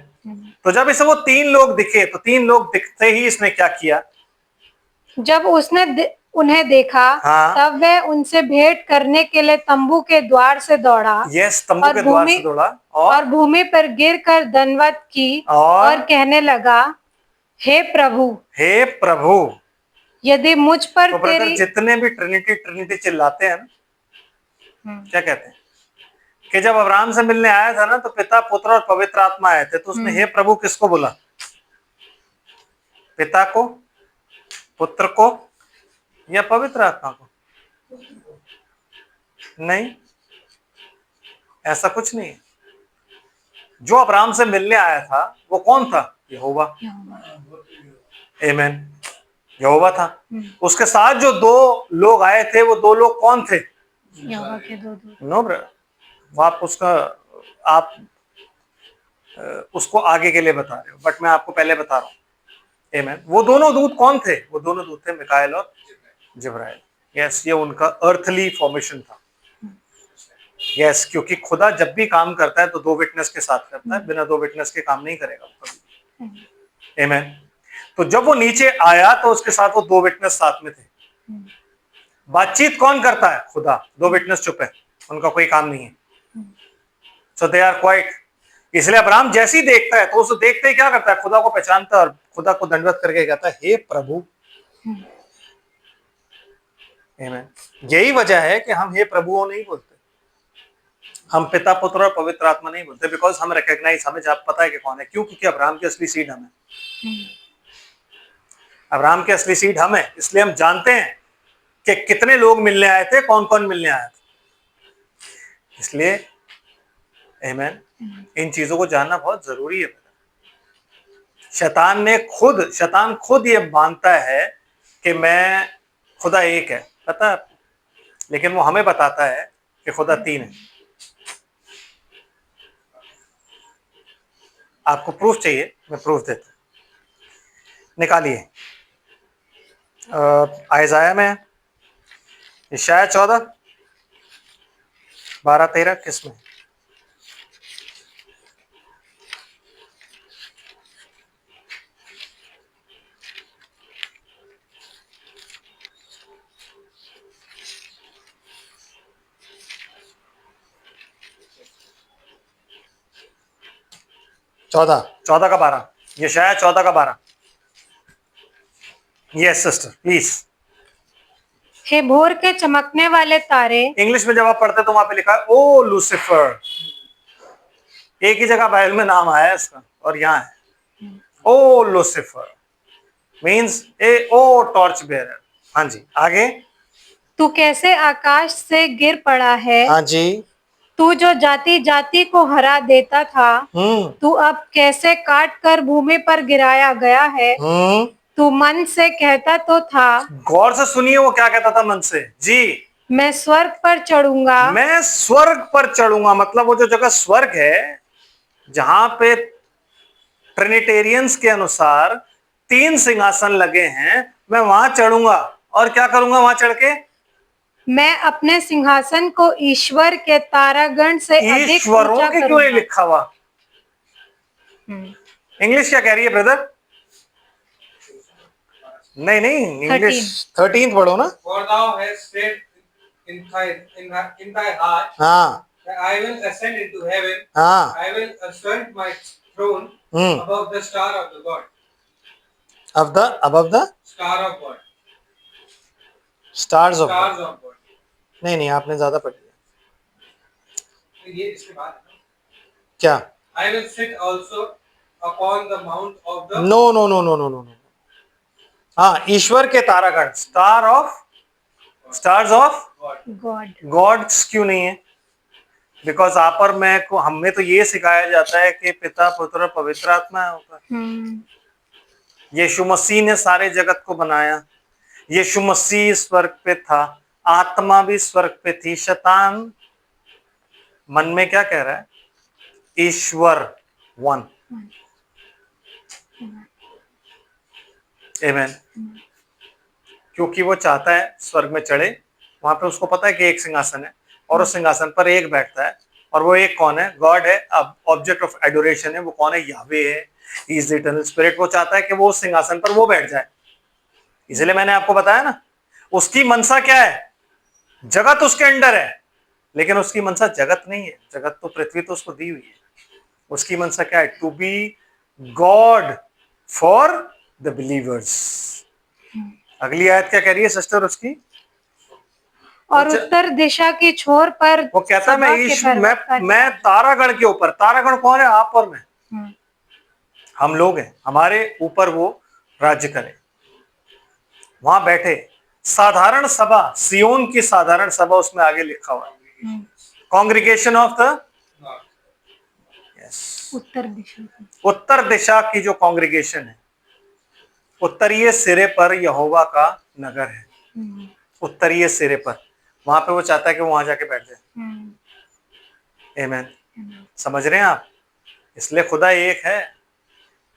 तो जब इसे वो 3 लोग दिखे, तो 3 लोग दिखते ही इसने क्या किया? जब उसने उन्हें देखा, हाँ, तब वह उनसे भेंट करने के लिए तंबू के द्वार से दौड़ा। यस, तंबू के द्वार से दौड़ा और भूमि पर गिरकर दंडवत की और कहने लगा, हे प्रभु, हे प्रभु। यदि मुझ पर तो ब्रदर, तेरी जितने भी ट्रिनिटी ट्रिनिटी चिल्लाते हैं ना, क्या कहते हैं कि जब अब्राहम से मिलने आया था ना, तो पिता, पुत्र और पवित्र आत्मा आए थे, तो उसने हे प्रभु किसको बोला? पिता को, पुत्र को या पवित्र आत्मा को? नहीं, ऐसा कुछ नहीं है। जो अब्राहम से मिलने आया था वो कौन था? यहोवा। आमीन। यहोवा था। उसके साथ जो दो लोग आए थे वो दो लोग कौन थे? यहोवा के दो दूत। नो ब्रदर, आप उसको आगे के लिए बता रहे हो, बट मैं आपको पहले बता रहा हूँ। आमीन। वो दोनों दूत कौन थे? वो दोनों दूत थे मिकाएल और जिब्राइल। यस, ये उनका अर्थली फॉर्मेशन था। यस, क्योंकि खुदा जब भी काम करता है तो दो विटनेस के साथ करता है, बिना दो विटनेस के काम नहीं करेगा कभी। आमीन। तो जब वो नीचे आया तो उसके साथ वो दो विटनेस साथ में थे। बातचीत कौन करता है? खुदा। दो विटनेस चुप है, उनका कोई काम नहीं है। सो दे आर क्वाइट। इसलिए अब्राहम जैसे ही देखता है तो उसे देखते ही क्या करता है? खुदा को पहचानता है और खुदा को दंडवत करके कहता है, हे प्रभु। आमीन। यही वजह है कि हम हे प्रभु नहीं बोलते, हम पिता पुत्र और पवित्र आत्मा नहीं बोलते, बिकॉज हम रिकॉग्नाइज, हमें जब पता है कि कौन है। क्यों? क्योंकि अब्राहम की असली सीड हम है। अब्राहम की असली सीड हम है, इसलिए हम जानते हैं कि कितने लोग मिलने आए थे, कौन कौन मिलने आया था। इसलिए आमीन, इन चीजों को जानना बहुत जरूरी है। शैतान खुद ये मानता है कि मैं खुदा एक है, पता है, लेकिन वो हमें बताता है कि खुदा तीन है। आपको प्रूफ चाहिए? मैं प्रूफ देता हूं। निकालिए आयजाया में, यशायाह 14, 12, 13 किस में? चौदह का 12, यशायाह 14 का 12। Yes sister please. हे भोर के चमकने वाले तारे। इंग्लिश में जब आप पढ़ते तो वहां पे लिखा है ओ लूसीफर। एक ही जगह बाइबल में नाम आया है इसका, और यहाँ है O Lucifer, means O torch bearer. हाँ जी, आगे। तू कैसे आकाश से गिर पड़ा है। हाँ जी। तू जो जाति जाति को हरा देता था, तू अब कैसे काट कर भूमि पर गिराया गया है। तू मन से कहता तो था। गौर से सुनिए वो क्या कहता था मन से जी। मैं स्वर्ग पर चढ़ूंगा। मैं स्वर्ग पर चढ़ूंगा, मतलब वो जो जगह स्वर्ग है जहां पे ट्रिनिटेरियंस के अनुसार 3 सिंहासन लगे हैं, मैं वहां चढ़ूंगा। और क्या करूंगा वहां चढ़ के? मैं अपने सिंहासन को ईश्वर के तारागण से अधिक ईश्वरों ऊंचा के क्यों नहीं लिखा हुआ? इंग्लिश क्या कह रही है ब्रदर? नहीं, इंग्लिश 13 पढ़ो ना। For thou hast said in thy heart, हाँ that I will ascend into heaven. हाँ। I will ascend my throne above the star of the God. above the Star of God. stars of Stars God। of God. नहीं, आपने ज्यादा पढ़ लिया। ये इसके बाद है ना? क्या? I will sit also upon the mount of the no. हाँ, ईश्वर के तारागण, स्टार्स ऑफ गॉड्स क्यों नहीं है? बिकॉज आप और मैं को, हमें तो ये सिखाया जाता है कि पिता पुत्र पवित्र आत्मा है ऊपर। यीशु मसीह ने सारे जगत को बनाया, यीशु मसीह स्वर्ग पे था, आत्मा भी स्वर्ग पे थी। शैतान मन में क्या कह रहा है? ईश्वर वन। आमीन। क्योंकि वो चाहता है स्वर्ग में चढ़े, वहां पे उसको पता है कि एक सिंहासन है और उस सिंहासन पर एक बैठता है, और वो एक कौन है? गॉड है। अब ऑब्जेक्ट ऑफ एडोरेशन है, वो कौन है? यावे है, he is the eternal spirit. वो चाहता है कि वो उस सिंहासन पर वो बैठ जाए। इसलिए मैंने आपको बताया ना, उसकी मनसा क्या है? जगत उसके अंडर है, लेकिन उसकी मनसा जगत नहीं है। जगत तो, पृथ्वी तो उसको दी हुई है। उसकी मनसा क्या है? To be God for the believers. अगली आयत क्या कह रही है सिस्टर उसकी? और उत्तर दिशा की छोर पर वो कहता है मैं तारागण के ऊपर। तारागण कौन है? आप और मैं, हम लोग हैं। हमारे ऊपर वो राज्य करे, वहां बैठे। साधारण सभा, सियोन की साधारण सभा, उसमें आगे लिखा हुआ है कॉन्ग्रीगेशन ऑफ द। उत्तर दिशा की। उत्तर दिशा की जो कांग्रेगेशन है, उत्तरीय सिरे पर यहोवा का नगर है, उत्तरीय सिरे पर, वहां पे वो चाहता है कि वो वहां जाके बैठ जाए। आमीन। समझ रहे हैं आप? इसलिए खुदा एक है,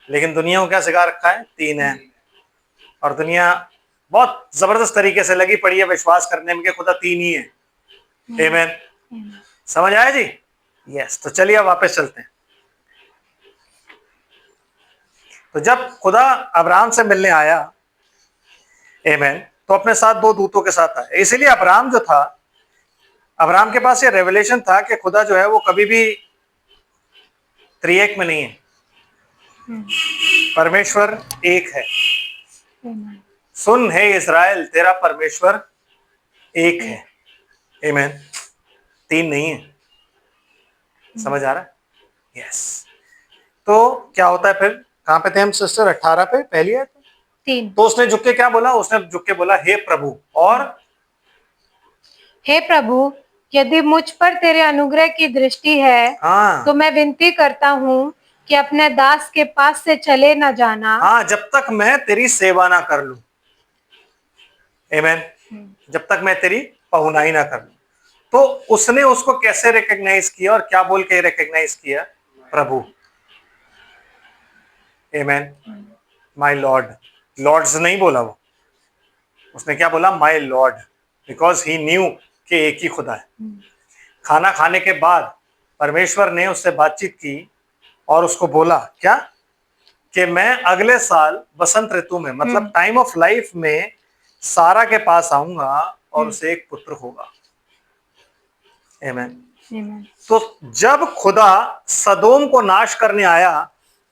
लेकिन दुनिया को क्या सिखा रखा है? तीन है। और दुनिया बहुत जबरदस्त तरीके से लगी पड़ी है विश्वास करने में कि खुदा तीन ही है। आमीन। समझ आया जी? यस। तो चलिए अब वापस चलते हैं। तो जब खुदा अब्राहम से मिलने आया, आमीन, तो अपने साथ दो दूतों के साथ आया। इसीलिए अब्राहम जो था, अब्राहम के पास ये रेवलेशन था कि खुदा जो है वो कभी भी त्रिएक में नहीं है, परमेश्वर एक है। सुन हे इज़राइल, तेरा परमेश्वर एक है। आमीन। तीन नहीं है। समझ आ रहा है? यस। तो क्या होता है फिर? कहां पे थे हम सिस्टर? 18 पे, पहली है 3। तो उसने झुक के क्या बोला? उसने झुक के बोला, हे प्रभु, और हे प्रभु, यदि मुझ पर तेरे अनुग्रह की दृष्टि है, हाँ, तो मैं विनती करता हूँ कि अपने दास के पास से चले न जाना। हाँ, जब तक मैं तेरी सेवा ना कर लूं। आमीन। जब तक मैं तेरी पहुनाई ना कर लूं। तो उसने उसको कैसे रिकॉग्नाइज किया और क्या बोल के रिकॉग्नाइज किया? प्रभु। आमीन। My Lord. लॉर्ड्स नहीं बोला वो, उसने क्या बोला? My Lord, because he new कि एक ही खुदा है। खाना खाने के बाद परमेश्वर ने उससे बातचीत की और उसको बोला क्या? कि मैं अगले साल बसंत ऋतु में, मतलब टाइम ऑफ लाइफ में, सारा के पास आऊंगा और उसे एक पुत्र होगा। आमीन। तो जब खुदा सदोम को नाश करने आया,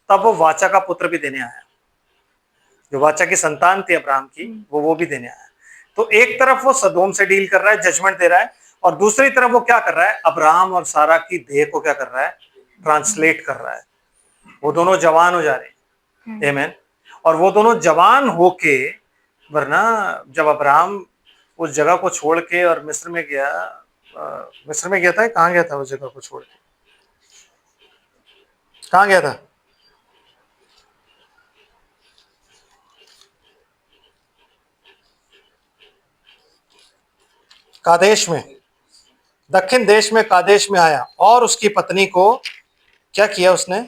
तब वो वाचा का पुत्र भी देने आया। जो वाचा की संतान थी अब्राहम की, वो भी देने आया। तो एक तरफ वो सदोम से डील कर रहा है, जजमेंट दे रहा है, और दूसरी तरफ वो क्या कर रहा है? अब्राहम और सारा की देह को क्या कर रहा है? ट्रांसलेट कर रहा है। वो दोनों जवान हो जा रहे हैं। आमीन। और वो दोनों जवान होके, वरना जब अब्राहम उस जगह को छोड़ के और मिस्र में गया, मिस्र में गया था, कहाँ गया था? उस जगह को छोड़ के कहाँ गया था? कादेश में, दक्षिण देश में कादेश में आया और उसकी पत्नी को क्या किया उसने?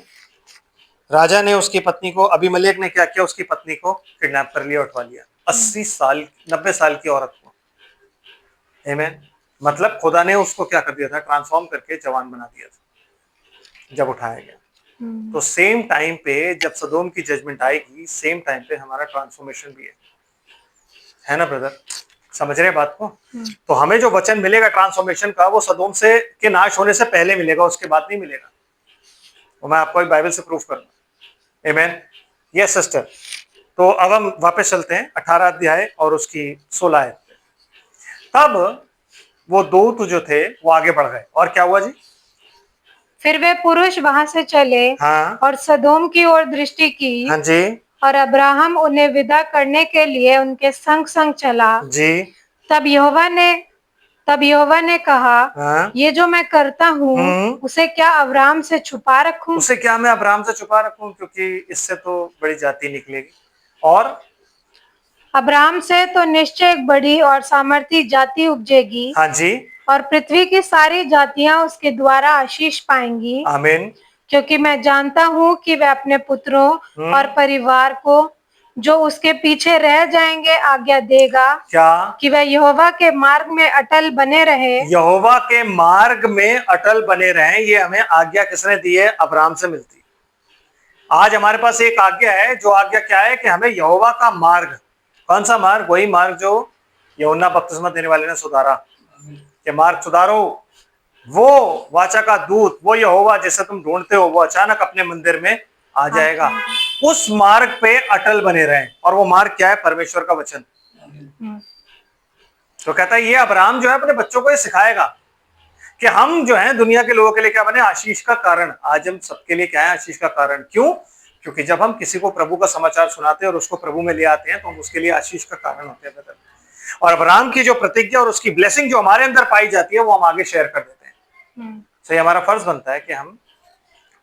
राजा ने उसकी पत्नी को, अबीमेलेक ने क्या किया? उसकी पत्नी को किडनैप कर लिया, उठवा लिया। 80 साल, 90 साल की औरत को। आमीन। मतलब खुदा ने उसको क्या कर दिया था? ट्रांसफॉर्म करके जवान बना दिया था जब उठाया गया। तो सेम टाइम पे जब सदोम की जजमेंट आएगी, सेम टाइम पे हमारा ट्रांसफॉर्मेशन भी है ना ब्रदर? समझ रहे हैं बात को? तो हमें जो वचन मिलेगा ट्रांसफॉर्मेशन का, वो सदोम से के नाश होने से पहले मिलेगा, उसके बाद नहीं मिलेगा। वो मैं आपको बाइबल से प्रूफ करूंगा। आमीन। Yes sister. तो अब हम वापस चलते हैं 18 अध्याय और उसकी 16 आयत। तब वो दूत जो थे वो आगे बढ़ गए, और क्या हुआ जी? फिर वे पुरुष वहां से चले, हाँ, और सदोम की ओर दृष्टि की। हाँ जी, और अब्राहम उन्हें विदा करने के लिए उनके संग संग चला जी। तब यहोवा ने कहा, हाँ, ये जो मैं करता हूँ उसे क्या अब्राहम से छुपा रखूं? उसे क्या मैं अब्राहम से छुपा रखूं? क्योंकि इससे तो बड़ी जाति निकलेगी, और अब्राहम से तो निश्चय एक बड़ी और सामर्थी जाति उपजेगी। हाँ जी, और पृथ्वी की सारी जातियां उसके द्वारा आशीष पाएंगी। आमीन। क्योंकि मैं जानता हूँ कि वह अपने पुत्रों और परिवार को जो उसके पीछे रह जाएंगे आज्ञा देगा क्या? कि वह यहोवा के मार्ग में अटल बने रहे। यहोवा के मार्ग में अटल बने रहें। ये हमें आज्ञा किसने दी है? अब्राहम से मिलती है। आज हमारे पास एक आज्ञा है, जो आज्ञा क्या है? कि हमें यहोवा का मार्ग, कौन सा मार्ग? वही मार्ग जो यूहन्ना बपतिस्मा देने वाले ने सुधारा, कि मार्ग सुधारो। वो वाचा का दूत, वो यहोवा जिसे तुम ढूंढते हो, वो अचानक अपने मंदिर में आ जाएगा। उस मार्ग पे अटल बने रहें। और वो मार्ग क्या है? परमेश्वर का वचन। तो कहता है ये अब्राहम जो है अपने बच्चों को ये सिखाएगा कि हम जो है दुनिया के लोगों के लिए क्या बने? आशीष का कारण। आज हम सबके लिए क्या है? आशीष का कारण। क्यों? क्योंकि जब हम किसी को प्रभु का समाचार सुनाते हैं और उसको प्रभु में ले आते हैं, तो हम उसके लिए आशीष का कारण होते हैं ब्रदर। और अब्राहम की जो प्रतिज्ञा और उसकी ब्लेसिंग जो हमारे अंदर पाई जाती है, वो हम आगे शेयर कर देते हैं। सही, हमारा फर्ज बनता है कि हम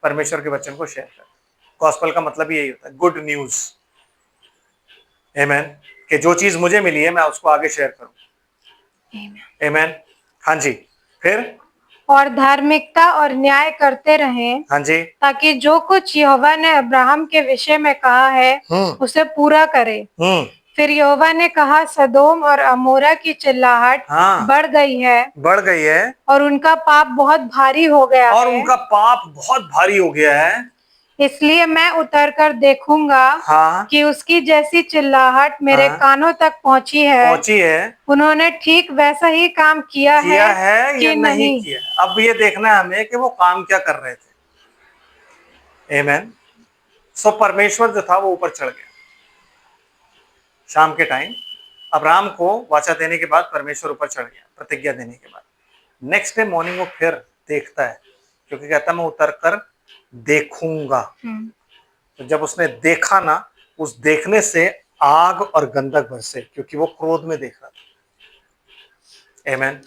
परमेश्वर के वचन को शेयर करें। गॉस्पेल का मतलब यही होता है, गुड न्यूज। आमेन। कि जो चीज मुझे मिली है मैं उसको आगे शेयर करूं। आमेन। हाँ जी, फिर और धार्मिकता और न्याय करते रहें, हाँ जी, ताकि जो कुछ यहोवा ने अब्राहम के विषय में कहा है उसे पूरा करे। फिर यहोवा ने कहा, सदोम और अमोरा की चिल्लाहट बढ़ गई है और उनका पाप बहुत भारी हो गया है। और उनका पाप बहुत भारी हो गया है, इसलिए मैं उतर कर देखूंगा कि उसकी जैसी चिल्लाहट मेरे कानों तक पहुंची है। उन्होंने ठीक वैसा ही काम किया है कि या नहीं किया। अब ये देखना है हमें कि वो काम क्या कर रहे थे। आमेन। सो परमेश्वर जो था वो ऊपर चढ़ गया शाम के टाइम। अब्राहम को वाचा देने के बाद परमेश्वर ऊपर चढ़ गया प्रतिज्ञा देने के बाद। नेक्स्ट डे मॉर्निंग वो फिर देखता है, क्योंकि कहता है मैं उतर कर देखूंगा। तो जब उसने देखा ना, उस देखने से आग और गंधक बरसे, क्योंकि वो क्रोध में देख रहा था। आमेन।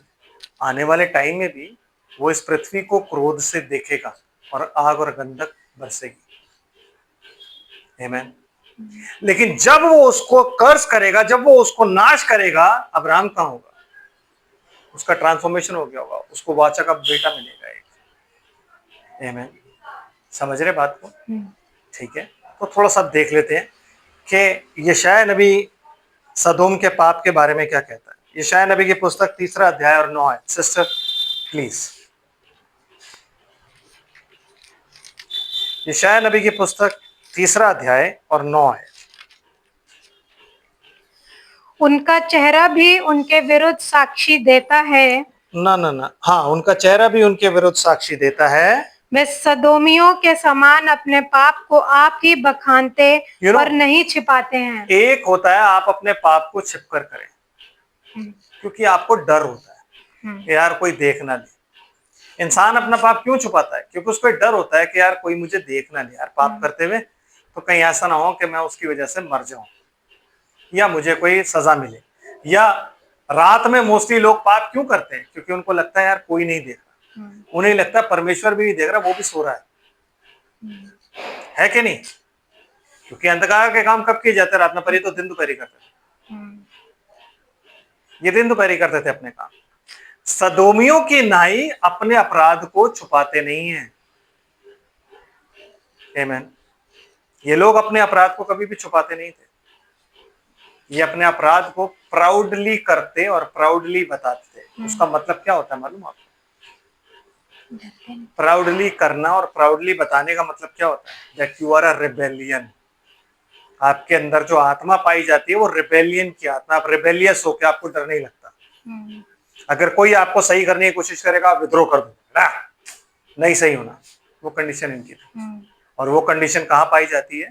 आने वाले टाइम में भी वो इस पृथ्वी को क्रोध से देखेगा और आग और गंधक बरसेगी। आमेन। लेकिन जब वो उसको कर्स करेगा, जब वो उसको नाश करेगा, अब्राहम कहां होगा? उसका ट्रांसफॉर्मेशन हो गया होगा, उसको वाचा का बेटा मिलेगा एक। आमेन। समझ रहे बात को? ठीक है, तो थोड़ा सा देख लेते हैं कि यशायाह नबी सदोम के पाप के बारे में क्या कहता है। यशायाह नबी की पुस्तक 3 अध्याय और 9 है। सिस्टर प्लीज, यशायाह नबी की पुस्तक 3 अध्याय और 9 है। उनका चेहरा भी उनके विरुद्ध साक्षी देता है। ना, हाँ, उनका चेहरा भी उनके विरुद्ध साक्षी देता है। वे सदोमियों के समान अपने पाप को आप ही बखानते और नहीं छिपाते हैं। एक होता है आप अपने पाप को छिप कर करें, क्योंकि आपको डर होता है कि यार कोई देख ना ले। इंसान अपना पाप क्यों छुपाता है? क्योंकि उसको डर होता है कि यार कोई मुझे देख ना ले यार पाप करते हुए, तो कहीं ऐसा ना हो कि मैं उसकी वजह से मर जाऊं या मुझे कोई सजा मिले। या रात में मोस्टली लोग पाप क्यों करते हैं? क्योंकि उनको लगता है यार कोई नहीं देख रहा, उन्हें लगता है परमेश्वर भी नहीं देख रहा, वो भी सो रहा है कि नहीं? क्योंकि अंधकार के काम कब किए जाते? रात में। पर ये तो दिन दोपहरी करते थे, ये दिन दोपहरी करते थे अपने काम। सदोमियों की नाई अपने अपराध को छुपाते नहीं है। आमेन। ये लोग अपने अपराध को कभी भी छुपाते नहीं थे। ये अपने अपराध को प्राउडली करते और प्राउडली बताते थे। उसका मतलब क्या होता है मालूम आपको? प्राउडली करना और प्राउडली बताने का मतलब क्या होता है? That you are a rebellion. आपके अंदर जो आत्मा पाई जाती है वो रिबेलियन की आत्मा। आप रिबेलियस हो के आपको डर नहीं लगता। अगर कोई आपको सही करने की कोशिश करेगा, आप विद्रोह कर दो, नहीं सही होना। वो कंडीशन इनकी थी। और वो कंडीशन कहां पाई जाती है?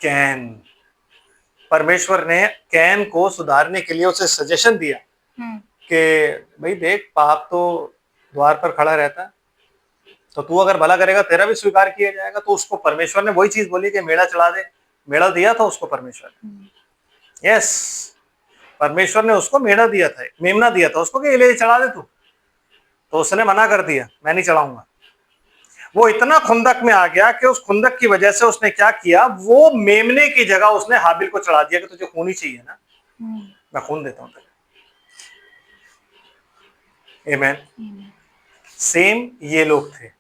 कैन। परमेश्वर ने कैन को सुधारने के लिए उसे सजेशन दिया कि भाई देख, पाप तो द्वार पर खड़ा रहता, तो तू अगर भला करेगा तेरा भी स्वीकार किया जाएगा। तो उसको परमेश्वर ने वही चीज बोली कि मेढ़ा चढ़ा दे। मेढ़ा दिया था उसको परमेश्वर ने। यस, परमेश्वर ने उसको मेढ़ा दिया था, मेमना दिया था उसको कि ये ले चढ़ा दे तू। तो उसने मना कर दिया, मैं नहीं चढ़ाऊंगा। वो इतना खुंदक में आ गया कि उस खुंदक की वजह से उसने क्या किया, वो मेमने की जगह उसने हाबिल को चढ़ा दिया कि तुझे खून ही चाहिए ना, मैं खून देता हूं तेरे। आमेन। सेम ये लोग थे।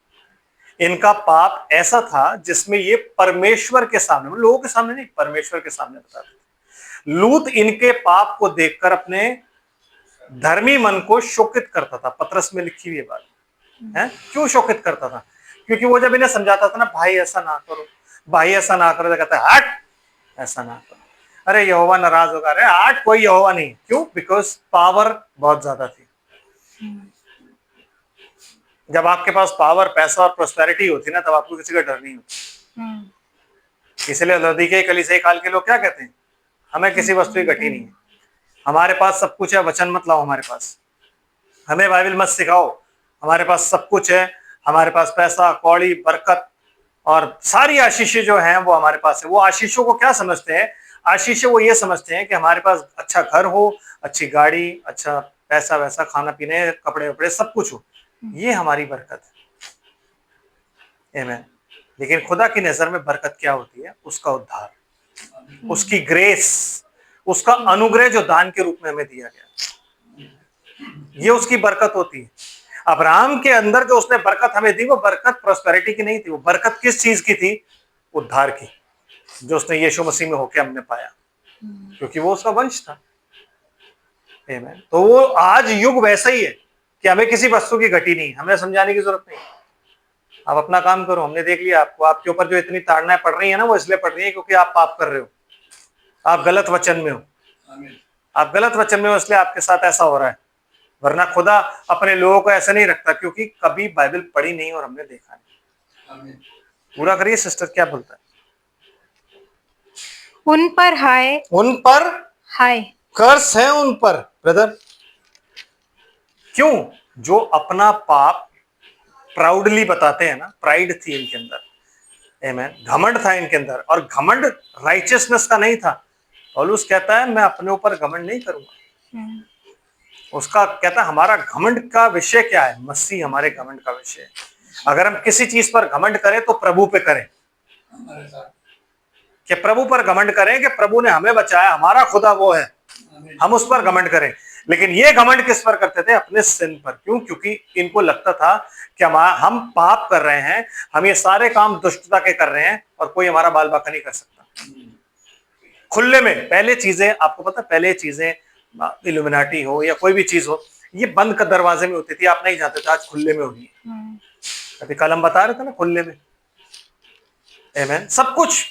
इनका पाप ऐसा था जिसमें ये परमेश्वर के सामने, लोगों के सामने नहीं, परमेश्वर के सामने बताते थे। लूत इनके पाप को देखकर अपने धर्मी मन को शोकित करता था। पतरस में लिखी हुई बात है। क्यों शोकित करता था? क्योंकि वो जब इन्हें समझाता था ना, भाई ऐसा ना करो, भाई ऐसा ना करो, तो कहता है हट, ऐसा ना करो, अरे यहोवा नाराज होगा, अरे हट, कोई यहोवा नहीं। क्यों? बिकॉज पावर बहुत ज्यादा थी। जब आपके पास पावर, पैसा और प्रोस्पेरिटी होती ना, तब आपको किसी का डर नहीं होता। इसलिए लौदीकिया कलीसिया काल के लोग क्या कहते हैं? हमें किसी वस्तु की घटी नहीं है, हमारे पास सब कुछ है, वचन मत लाओ हमारे पास, हमें बाइबल मत सिखाओ, हमारे पास सब कुछ है, हमारे पास पैसा कौड़ी बरकत और सारी आशीषें जो हैं वो हमारे पास है। वो आशीषों को क्या समझते हैं? आशीषें वो ये समझते हैं कि हमारे पास अच्छा घर हो, अच्छी गाड़ी, अच्छा पैसा वैसा, खाना पीने, कपड़े वपड़े, सब कुछ हो, ये हमारी बरकत है। आमीन। लेकिन खुदा की नजर में बरकत क्या होती है? उसका उद्धार, उसकी ग्रेस, उसका अनुग्रह जो दान के रूप में हमें दिया गया, ये उसकी बरकत होती है। अब्राहम के अंदर जो उसने बरकत हमें दी, वो बरकत प्रोस्पेरिटी की नहीं थी, वो बरकत किस चीज की थी? उद्धार की, जो उसने यीशु मसीह में होकर हमने पाया, क्योंकि वो उसका वंश था। आमीन। तो वो आज युग वैसा ही है कि हमें किसी वस्तु की घटी नहीं, हमें समझाने की जरूरत नहीं। आप अपना काम करो, हमने देख लिया आपको। आपके ऊपर जो इतनी ताड़नाएं पड़ रही है ना, वो इसलिए पड़ रही है क्योंकि आप पाप कर रहे हो, आप गलत वचन में हो। आप गलत वचन में हो, इसलिए आपके साथ ऐसा हो रहा है। वरना खुदा अपने लोगों को ऐसा नहीं रखता, क्योंकि कभी बाइबल पढ़ी नहीं और हमने देखा नहीं। पूरा करिए सिस्टर, क्या बोलता है? उन पर हाय, उन पर हाय, कर्स है उन पर ब्रदर। क्यों? जो अपना पाप प्राउडली बताते हैं ना, प्राइड थी इनके अंदर, आमीन, घमंड था इनके अंदर, और घमंड राइचियसनेस का नहीं था। पौलुस कहता है मैं अपने ऊपर घमंड नहीं करूंगा। उसका कहता है हमारा घमंड का विषय क्या है? मसीह हमारे घमंड का विषय है। अगर हम किसी चीज पर घमंड करें तो प्रभु पे करें, कि प्रभु पर घमंड करें कि प्रभु ने हमें बचाया, हमारा खुदा वो है, हम उस पर घमंड करें। लेकिन ये घमंड किस पर करते थे? अपने सिन पर। क्यों? क्योंकि इनको लगता था कि हम पाप कर रहे हैं, हम ये सारे काम दुष्टता के कर रहे हैं और कोई हमारा बाल बाका नहीं कर सकता। खुले में पहले चीजें, आपको पता, पहले चीजें इल्यूमिनाटी हो या कोई भी चीज हो, ये बंद का दरवाजे में होती थी, आप नहीं जानते थे, आज खुले में होगी। अभी कल हम बता रहे थे ना, खुले में, आमीन, सब कुछ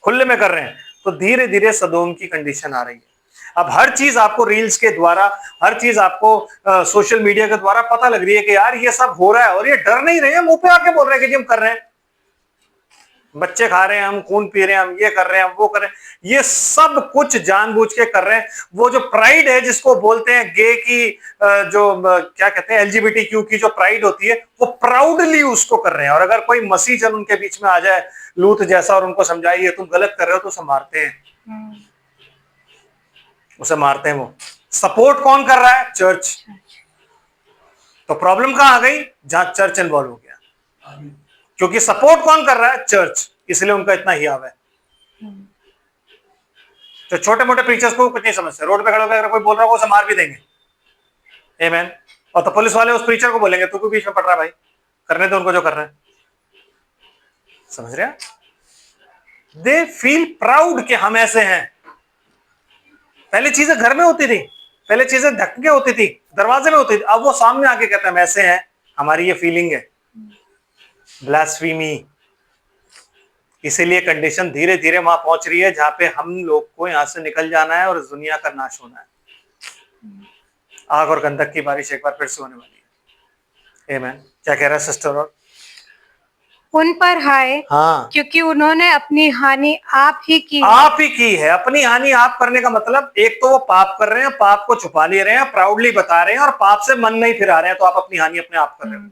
खुले में कर रहे हैं। तो धीरे धीरे सदोम की कंडीशन आ रही है। अब हर चीज आपको रील्स के द्वारा, हर चीज आपको सोशल मीडिया के द्वारा पता लग रही है कि यार ये सब हो रहा है, और ये डर नहीं रहे हैं, मुंह पे आके बोल रहे हैं कि जी हम कर रहे हैं, बच्चे खा रहे हैं, हम खून पी रहे हैं, हम ये कर रहे हैं, हम वो कर रहे हैं, ये सब कुछ जानबूझ के कर रहे हैं। वो जो प्राइड है, जिसको बोलते हैं गे की, जो क्या कहते हैं, LGBTQ की जो प्राइड होती है, वो प्राउडली उसको कर रहे हैं। और अगर कोई मसीह जन उनके बीच में आ जाए लूत जैसा और उनको समझाइए तुम गलत कर रहे हो, तो उसे मारते हैं, उसे मारते हैं। वो सपोर्ट कौन कर रहा है? चर्च। तो प्रॉब्लम कहां आ गई? जहां चर्च इन्वॉल्व हो गया, क्योंकि सपोर्ट कौन कर रहा है? चर्च, इसलिए उनका इतना हियाव है। तो छोटे मोटे प्रीचर्स को कुछ नहीं समझते, रोड पे खड़े होकर अगर कोई बोल रहा हो उसे मार भी देंगे, आमीन। और तो पुलिस वाले उस प्रीचर को बोलेंगे तू भी बीच में पड़ रहा है भाई, करने दो उनको जो कर रहे हैं। समझ रहे हैं? दे फील प्राउड कि हम ऐसे हैं। पहले चीजें घर में होती थी, पहले चीजें ढक के होती थी, दरवाजे में होती थी, अब वो सामने आके कहते हैं हम ऐसे हैं, हमारी ये फीलिंग है। ब्लास्फेमी। इसीलिए कंडीशन धीरे धीरे वहां पहुंच रही है जहां पे हम लोग को यहां से निकल जाना है और इस दुनिया का नाश होना है। आग और गंधक की बारिश एक बार फिर से होने वाली है। आमीन। क्या कह रहा है सिस्टर? और उन पर हाय, हाँ, क्योंकि उन्होंने अपनी हानि आप ही की, आप ही की है। अपनी हानि आप करने का मतलब, एक तो वो पाप कर रहे हैं, पाप को छुपा ले रहे हैं, प्राउडली बता रहे हैं, और पाप से मन नहीं फिरा रहे हैं, तो आप अपनी हानि अपने आप कर रहे हो।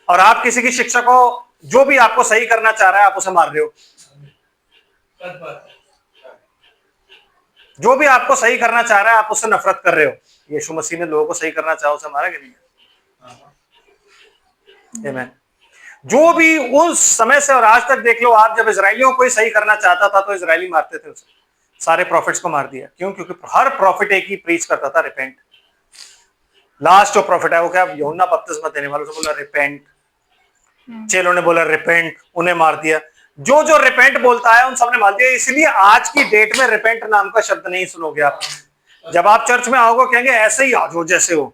और आप किसी की शिक्षा को, जो भी आपको सही करना चाह रहा है, आप उसे मार रहे हो। जो भी आपको सही करना चाह रहा है, आप उससे नफरत कर रहे हो। यीशु मसीह ने लोगों को सही करना चाहा, उसे मारा कि नहीं? आमीन। जो भी उस समय से और आज तक देख लो, आप जब इजराइलियों को कोई सही करना चाहता था तो इजराइली मारते थे उसे। सारे प्रॉफिट्स को मार दिया। क्यों? क्योंकि हर प्रॉफिट एक ही प्रीच करता था, रिपेंट। लास्ट जो प्रॉफिट है वो क्या? यूहन्ना बपतिस्मा देने वालों से बोला रिपेंट, चेलों ने बोला रिपेंट, उन्हें मार दिया। जो जो रिपेंट बोलता है उन सबने मार दिया। इसलिए आज की डेट में रिपेंट नाम का शब्द नहीं सुनोगे आप। जब आप चर्च में आओगे कहेंगे ऐसे ही आ जाओ जैसे हो,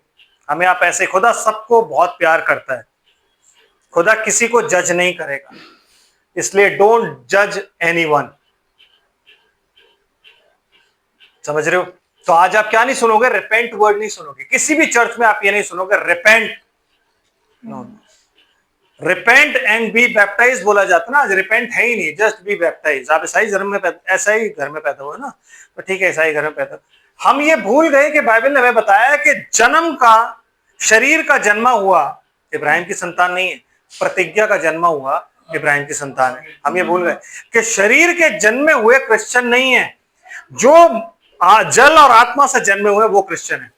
हमें आप ऐसे। खुदा सबको बहुत प्यार करता है, खुदा किसी को जज नहीं करेगा, इसलिए डोंट जज एनीवन। समझ रहे हो? तो आज आप क्या नहीं सुनोगे? रिपेंट वर्ड नहीं सुनोगे। किसी भी चर्च में आप ये नहीं सुनोगे repent. Repent and be baptise बोला जाता ना, आज रिपेंट है ही नहीं, जस्ट बी बैप्टाइज। आप ईसाई धर्म में ऐसा ही घर में पैदा हुए ना, तो ठीक है, ईसाई घर में पैदा। हम ये भूल गए कि बाइबल ने हमें बताया कि जन्म का, शरीर का जन्मा हुआ इब्राहिम की संतान नहीं है, प्रतिज्ञा का जन्मा हुआ इब्राहिम की संतान है। हम ये भूल गए कि शरीर के जन्मे हुए क्रिश्चियन नहीं है, जो जल और आत्मा से जन्मे हुए वो क्रिश्चियन है,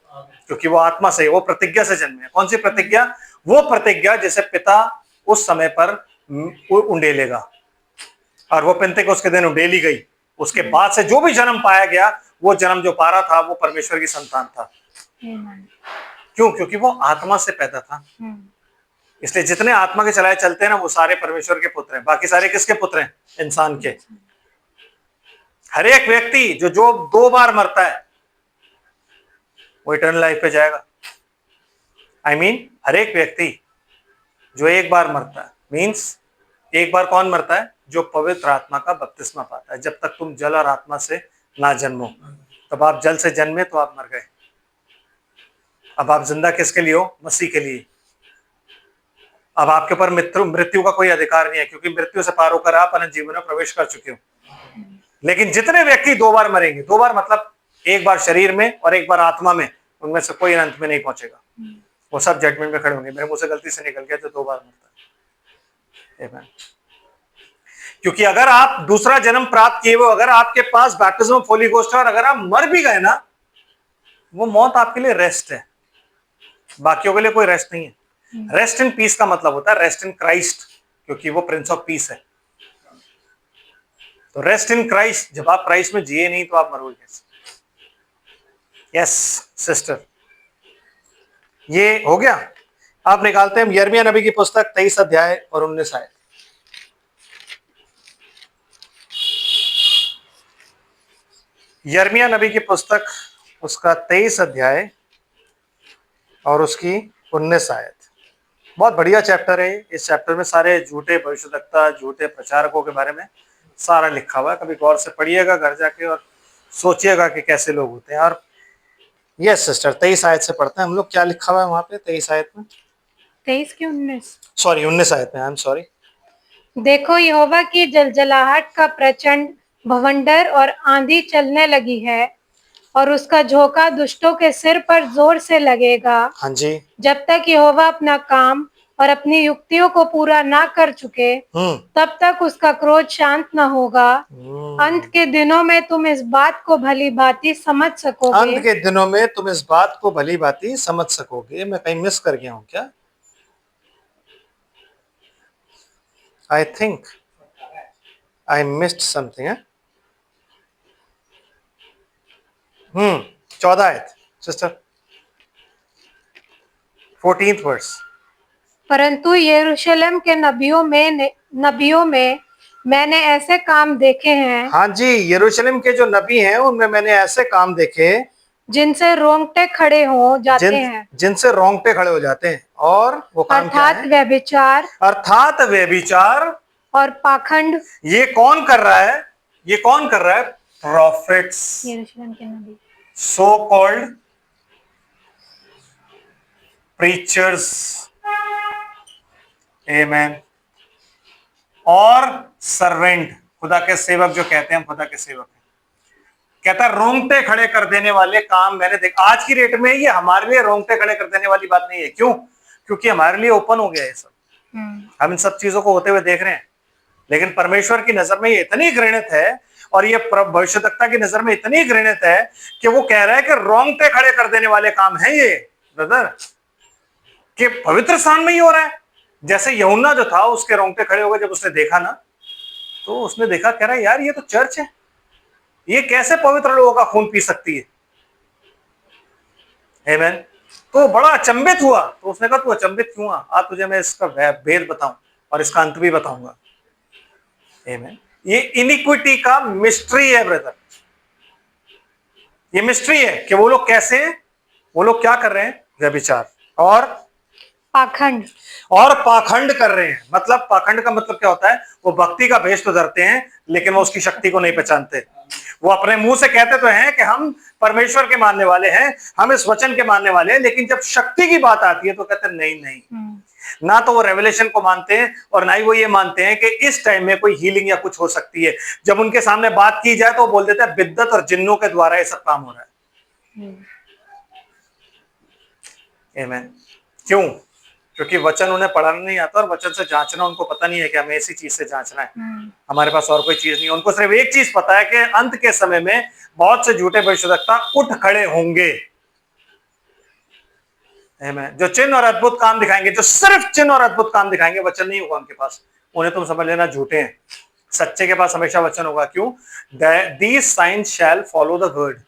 क्योंकि वो आत्मा से, वो प्रतिज्ञा से जन्मे हैं। कौन सी प्रतिज्ञा? वो प्रतिज्ञा जिसे पिता उस समय पर वो उंडेलेगा। और वो पेंतेकोस्त के दिन उंडेली गई। उसके बाद से जो भी जन्म पाया गया, वो जन्म जो पा रहा था वो परमेश्वर की संतान था। क्यों? क्योंकि वो आत्मा से पैदा था। इसलिए जितने आत्मा के चलाए चलते हैं ना, वो सारे परमेश्वर के पुत्र हैं। बाकी सारे किसके पुत्र हैं? इंसान के। हर एक व्यक्ति जो 2 बार मरता है वो इटर्नल लाइफ पे जाएगा। I mean, हर एक व्यक्ति जो 1 बार मरता है, मीन्स 1 बार कौन मरता है? जो पवित्र आत्मा का बपतिस्मा पाता है। जब तक तुम जल और आत्मा से ना जन्मो, तब आप जल से जन्मे तो आप मर गए। अब आप जिंदा किसके लिए हो? मसीह के लिए। अब आपके ऊपर मृत्यु का कोई अधिकार नहीं है, क्योंकि मृत्यु से पार होकर आप अनंत जीवन में प्रवेश कर चुके हो। लेकिन जितने व्यक्ति 2 बार मरेंगे, 2 बार मतलब 1 बार शरीर में और 1 बार आत्मा में, उनमें से कोई अनंत में नहीं पहुंचेगा। वो सब जजमेंट में खड़े होंगे। मेरे मुंह से गलती से निकल गया तो 2 बार मरता है। क्योंकि अगर आप दूसरा जन्म प्राप्त किए हुए, अगर आपके पास बैप्टिज्म ऑफ होली गोस्ट है और अगर आप मर भी गए ना, वो मौत आपके लिए रेस्ट है। बाकियों के लिए कोई रेस्ट नहीं है। रेस्ट इन पीस का मतलब होता है रेस्ट इन क्राइस्ट, क्योंकि वो प्रिंस ऑफ पीस है। तो रेस्ट इन क्राइस्ट, जब आप क्राइस्ट में जिए नहीं तो आप मरोगे कैसे? यस सिस्टर, ये हो गया। आप निकालते हैं यिर्मयाह नबी की पुस्तक 23 अध्याय और 19 आयत। यिर्मयाह नबी की पुस्तक उसका 23 अध्याय और उसकी 19 आयत। बहुत बढ़िया चैप्टर है। इस चैप्टर में सारे झूठे भविष्यद्वक्ता, झूठे प्रचारकों के बारे में सारा लिखा हुआ है। कभी गौर से पढ़िएगा घर जाके और सोचिएगा कि कैसे लोग होते हैं। और यस सिस्टर, 23 आयत से पढ़ते हैं हम लोग। क्या लिखा हुआ है वहां पे 23 आयत में? 23 की 19, सॉरी 19 आयत में, आई एम सॉरी। देखो यहोवा की जलजलाहट का प्रचंड भवंडर और आंधी चलने लगी है, और उसका झोंका दुष्टों के सिर पर जोर से लगेगा। हाँ जी। जब तक यहोवा अपना काम और अपनी युक्तियों को पूरा ना कर चुके, तब तक उसका क्रोध शांत न होगा। अंत के दिनों में तुम इस बात को भली भांति समझ सकोगे। अंत के दिनों में तुम इस बात को भली भांति समझ सकोगे। मैं कहीं मिस कर गया हूं क्या? I think I missed something. 14 आयत सिस्टर, 14th वर्स। परंतु यरूशलेम के नबियों में मैंने ऐसे काम देखे हैं। हाँ जी, यरूशलेम के जो नबी हैं उनमें मैंने ऐसे काम देखे जिनसे रोंगटे खड़े हो जाते हैं। जिनसे रोंगटे खड़े हो जाते हैं। और वो काम क्या है? अर्थात व्यभिचार और पाखंड। ये कौन कर रहा है? ये कौन कर रहा है? प्रॉफिट्स, यरूशलेम के नबी, सो कॉल्ड प्रीचर्स, आमेन, और सर्वेंट, खुदा के सेवक जो कहते हैं हम खुदा के सेवक हैं। कहता है रोंगटे खड़े कर देने वाले काम मैंने देख। आज की डेट में ये हमारे लिए रोंगटे खड़े कर देने वाली बात नहीं है। क्यों? क्योंकि हमारे लिए ओपन हो गया है सब। हम इन सब चीजों को होते हुए देख रहे हैं। लेकिन परमेश्वर की नजर में ये इतनी घृणित है, और ये भविष्यद्वक्ता की नजर में इतनी घृणित है कि वो कह रहा है कि रोंगटे खड़े कर देने वाले काम है ये ब्रदर, कि पवित्र स्थान में ही हो रहा है। जैसे यूहन्ना जो था, उसके रोंगटे खड़े हो गए जब उसने देखा ना, तो उसने देखा, कह रहा है यार ये तो चर्च है, ये कैसे पवित्र लोगों का खून पी सकती है? आमीन। तो बड़ा अचंभित हुआ। तो उसने कहा तू अचंभित क्यों हुआ? आज तुझे मैं इसका भेद बताऊं और इसका अंत भी बताऊंगा। आमीन। ये इनिक्विटी का मिस्ट्री है ब्रदर। ये मिस्ट्री है कि वो लोग कैसे, वो लोग क्या कर रहे हैं? व्यभिचार और पाखंड, पाखंड कर रहे हैं। मतलब पाखंड का मतलब क्या होता है? वो भक्ति का भेष तो धरते हैं, लेकिन वो उसकी शक्ति को नहीं पहचानते। वो अपने मुंह से कहते तो हैं कि हम परमेश्वर के मानने वाले हैं, हम इस वचन के मानने वाले हैं, लेकिन जब शक्ति की बात आती है तो कहते हैं नहीं नहीं। ना तो वो रेवलेशन को मानते हैं और ना ही वो ये मानते हैं कि इस टाइम में कोई हीलिंग या कुछ हो सकती है। जब उनके सामने बात की जाए तो वो बोल देते हैं बिद्दत और जिन्नों के द्वारा ये सब काम हो रहा है। आमीन। क्यों? क्योंकि वचन उन्हें पढ़ाना नहीं आता और वचन से जांचना उनको पता नहीं है कि हमें इसी चीज से जांचना है। हमारे पास और कोई चीज नहीं है। उनको सिर्फ एक चीज पता है कि अंत के समय में बहुत से झूठे भविष्यद्वक्ता उठ खड़े होंगे, जो चिन्ह और अद्भुत काम दिखाएंगे, जो सिर्फ चिन्ह और अद्भुत काम दिखाएंगे। वचन नहीं होगा उनके पास, उन्हें तुम समझ लेना झूठे हैं। सच्चे के पास हमेशा वचन होगा। क्यों? These signs shall follow the word.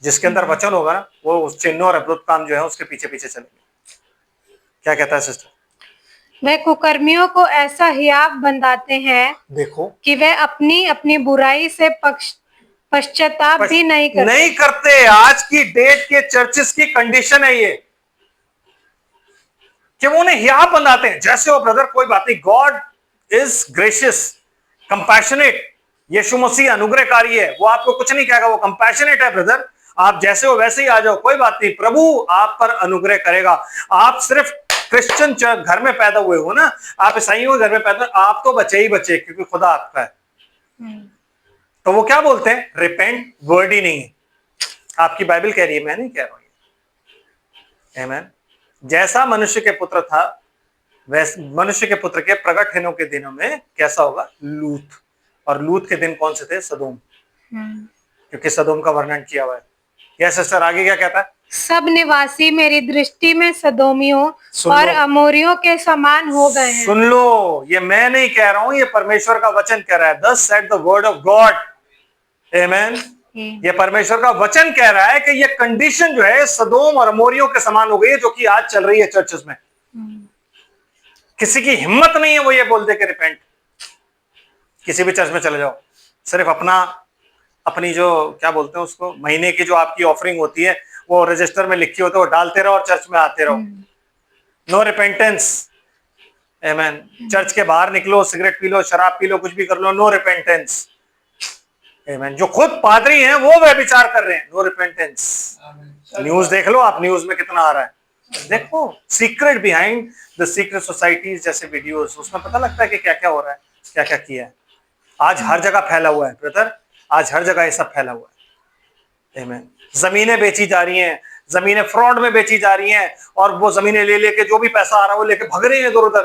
जिसके अंदर वचन होगा ना, वो उस चिन्ह और अद्भुत काम जो है उसके पीछे पीछे चलेंगे। क्या कहता है सिस्टर? वे कुकर्मियों को ऐसा हियाव बंधाते हैं, देखो, कि वे अपनी अपनी बुराई से पश्चाताप भी नहीं करते। आज की डेट के चर्चेस की कंडीशन है ये, कि वो उन्हें हियाव बनाते हैं। जैसे हो ब्रदर, कोई बात नहीं, गॉड इज ग्रेशियस, कंपैशनेट। यीशु मसीह अनुग्रहकारी है, वो आपको कुछ नहीं कहेगा, वो कंपैशनेट है ब्रदर। आप जैसे हो वैसे ही आ जाओ, कोई बात नहीं, प्रभु आप पर अनुग्रह करेगा। आप सिर्फ क्रिश्चियन घर में पैदा हुए हो ना, आप ईसाइयों के घर में पैदा, आप तो बचे ही बचे, क्योंकि खुदा आपका है। तो वो क्या बोलते हैं? रिपेंट वर्ड ही नहीं है। आपकी बाइबल कह रही है, मैं नहीं कह रहा हूं। आमीन। जैसा मनुष्य के पुत्र था, वैसे मनुष्य के पुत्र के प्रकट होने के दिनों में कैसा होगा? लूत। और लूत के दिन कौन से थे? सदोम। क्योंकि सदोम का वर्णन किया हुआ है। यह सिस्टर आगे क्या कहता है? सब निवासी मेरी दृष्टि में सदोमियों और अमोरियों के समान हो गए हैं। सुन लो, ये मैं नहीं कह रहा हूं, ये परमेश्वर का वचन कह रहा है। Thus said the word of God. Amen. ये परमेश्वर का वचन कह रहा है कि ये कंडीशन जो है सदोम और अमोरियों के समान हो गई है, जो कि आज चल रही है चर्चेस में। किसी की हिम्मत नहीं है वो ये बोल दे कि रिपेंट। किसी भी चर्च में चले जाओ, सिर्फ अपनी जो क्या बोलते हैं उसको, महीने की जो आपकी ऑफरिंग होती है वो रजिस्टर में लिखी होती है, वो डालते रहो और चर्च में आते रहो। No repentance. आमीन। चर्च के बाहर निकलो, सिगरेट पी लो, शराब पी लो, कुछ भी कर लो, नो रिपेंटेंस। आमीन। जो खुद पादरी हैं वो व्यभिचार कर रहे हैं, नो रिपेंटेंस। न्यूज देख लो आप, न्यूज में कितना आ रहा है। देखो, secret behind the secret societies जैसे वीडियोस, उसमें पता लगता है कि क्या क्या हो रहा है, क्या क्या किया है। आज हर जगह फैला हुआ है ब्रदर, आज हर जगह ये सब फैला हुआ है। आमीन। जमीनें बेची जा रही हैं, जमीनें फ्रॉड में बेची जा रही हैं, और वो जमीनें ले लेके जो भी पैसा आ रहा है वो लेके भाग रहे हैं इधर उधर।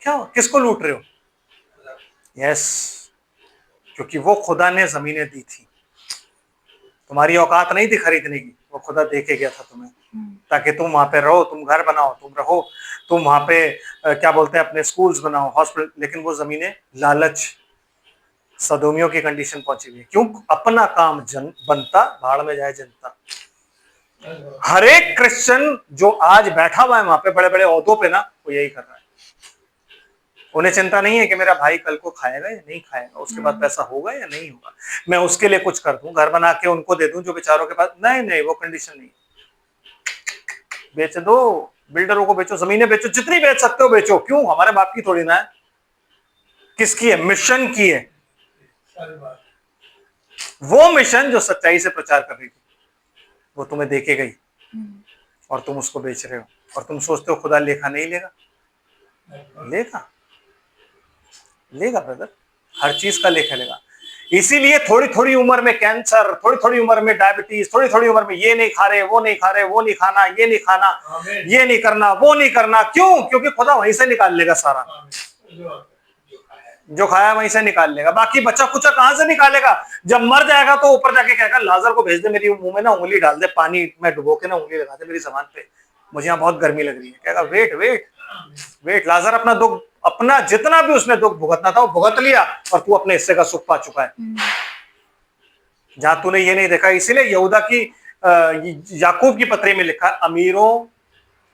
क्या? किसको लूट रहे हो? यस, क्योंकि वो खुदा ने जमीनें दी थी। तुम्हारी औकात नहीं थी खरीदने की, वो खुदा दे के गया था तुम्हें, ताकि तुम वहां पे रहो, तुम घर बनाओ, तुम रहो, तुम वहां पे क्या बोलते हैं अपने स्कूल्स बनाओ, हॉस्पिटल। लेकिन वो जमीनें लालच, सदोमियों की कंडीशन पहुंची हुई है। क्यों? अपना काम बनता, भाड़ में जाए जनता। हर एक क्रिश्चियन जो आज बैठा हुआ है वहां पे बड़े बड़े ओहदों पे ना, वो यही कर रहा है। उन्हें चिंता नहीं है कि मेरा भाई कल को खाएगा या नहीं खाएगा, उसके बाद पैसा होगा या नहीं होगा, मैं उसके लिए कुछ कर दूं, घर बना के उनको दे दूं जो बेचारों के पास। नहीं, वो कंडीशन नहीं। बेच दो, बिल्डरों को बेचो, जमीनें बेचो, जितनी बेच सकते हो बेचो। क्यों? हमारे बाप की थोड़ी ना है। किसकी है? मिशन की है। वो मिशन जो सच्चाई से प्रचार कर रही थी, वो तुम्हें देके गई और तुम उसको बेच रहे हो, और तुम सोचते हो खुदा लेखा नहीं लेगा। लेगा ब्रदर, हर चीज का लेखा लेगा। इसीलिए थोड़ी थोड़ी उम्र में कैंसर, थोड़ी थोड़ी उम्र में डायबिटीज, थोड़ी थोड़ी उम्र में ये नहीं खा रहे, वो नहीं खा रहे, वो नहीं खाना, ये नहीं खाना, ये नहीं करना, वो नहीं करना। क्यों? क्योंकि खुदा वहीं से निकाल लेगा सारा, जो खाया वहीं से निकाल लेगा। बाकी बच्चा कुचा कहां से निकालेगा? जब मर जाएगा तो ऊपर जाके कहेगा लाजर को भेज दे, मेरी मुंह में ना उंगली डाल दे, पानी में डुबो के ना उंगली लगा दे मेरी जबान पे, मुझे यहाँ बहुत गर्मी लग रही है। कहेगा वेट। लाजर अपना दुख, अपना जितना भी उसने दुख भुगतना था वो भुगत लिया, और तू अपने हिस्से का सुख पा चुका है, जहां तूने ये नहीं देखा। इसीलिए यहूदा की याकूब की पत्री में लिखा, अमीरों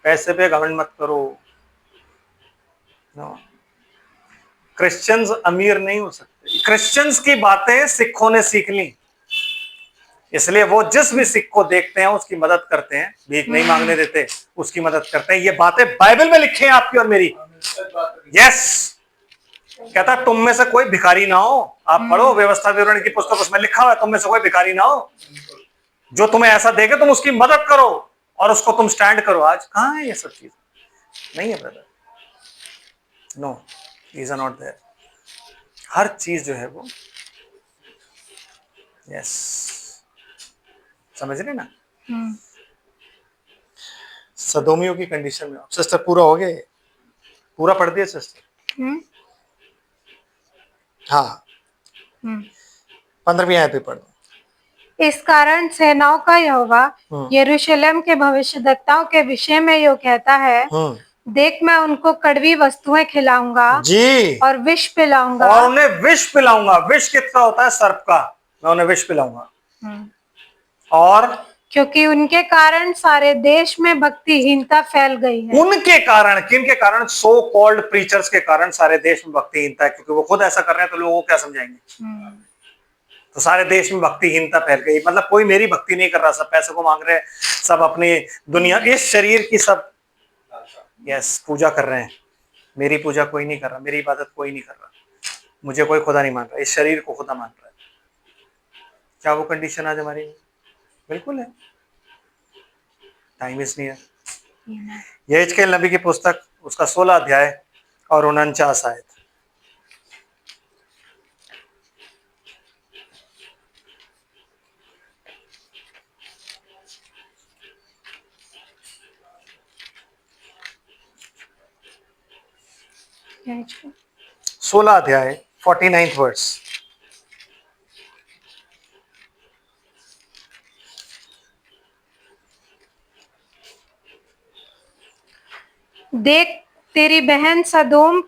पैसे पे घमंड मत करो। क्रिश्चियंस अमीर नहीं हो सकते। क्रिश्चियंस की बातें सिखों ने सीख ली, इसलिए वो जिस भी सिख को देखते हैं उसकी मदद करते हैं, भीख नहीं मांगने देते, उसकी मदद करते हैं। ये बातें बाइबल में लिखी हैं आपकी और मेरी। यस, कहता तुम में से कोई भिखारी ना हो। आप पढ़ो व्यवस्था विवरण की पुस्तक, उसमें लिखा हुआ है तुम में से कोई भिखारी ना हो, जो तुम्हें ऐसा देखे तुम उसकी मदद करो और उसको तुम स्टैंड करो। आज कहां है ये सब चीज? नहीं है brother, no, these are not there। हर चीज जो है वो, यस, समझ रहे ना? सदोमियों की कंडीशन में। सिस्टर पूरा हो गया? पूरा पढ़ दिया सिस्टर? हाँ, 15वीं आयत भी पढ़ दो। इस कारण सेनाओं का यहोवा यरूशलेम के भविष्यद्वक्ताओं के विषय में यो कहता है, देख मैं उनको कड़वी वस्तुएं खिलाऊंगा जी, और विष पिलाऊंगा। और उन्हें विष पिलाऊंगा। विष किसका होता है? सर्प का। मैं उन्हें विष पिलाऊंगा। और क्योंकि उनके कारण सारे देश में भक्तिहीनता फैल गई है। उनके कारण, किनके कारण? सो कॉल्ड प्रीचर्स के कारण सारे देश में भक्तिहीनता है, क्योंकि वो खुद ऐसा कर रहे हैं तो लोगों को क्या समझाएंगे? तो सारे देश में भक्तिहीनता फैल गई, मतलब कोई मेरी भक्ति नहीं कर रहा, सब पैसे को मांग रहे हैं, सब अपनी दुनिया, इस शरीर की सब पूजा कर रहे हैं। मेरी पूजा कोई नहीं कर रहा, मेरी इबादत कोई नहीं कर रहा, मुझे कोई खुदा नहीं मान रहा, इस शरीर को खुदा मान रहा है। क्या वो कंडीशन आज हमारी? बिल्कुल है। Time is near. यहेजकेल नबी की पुस्तक, उसका 16 अध्याय और 49 आयत। यहेजकेल 16 अध्याय 49 वर्स। देख तेरी बहन सदोम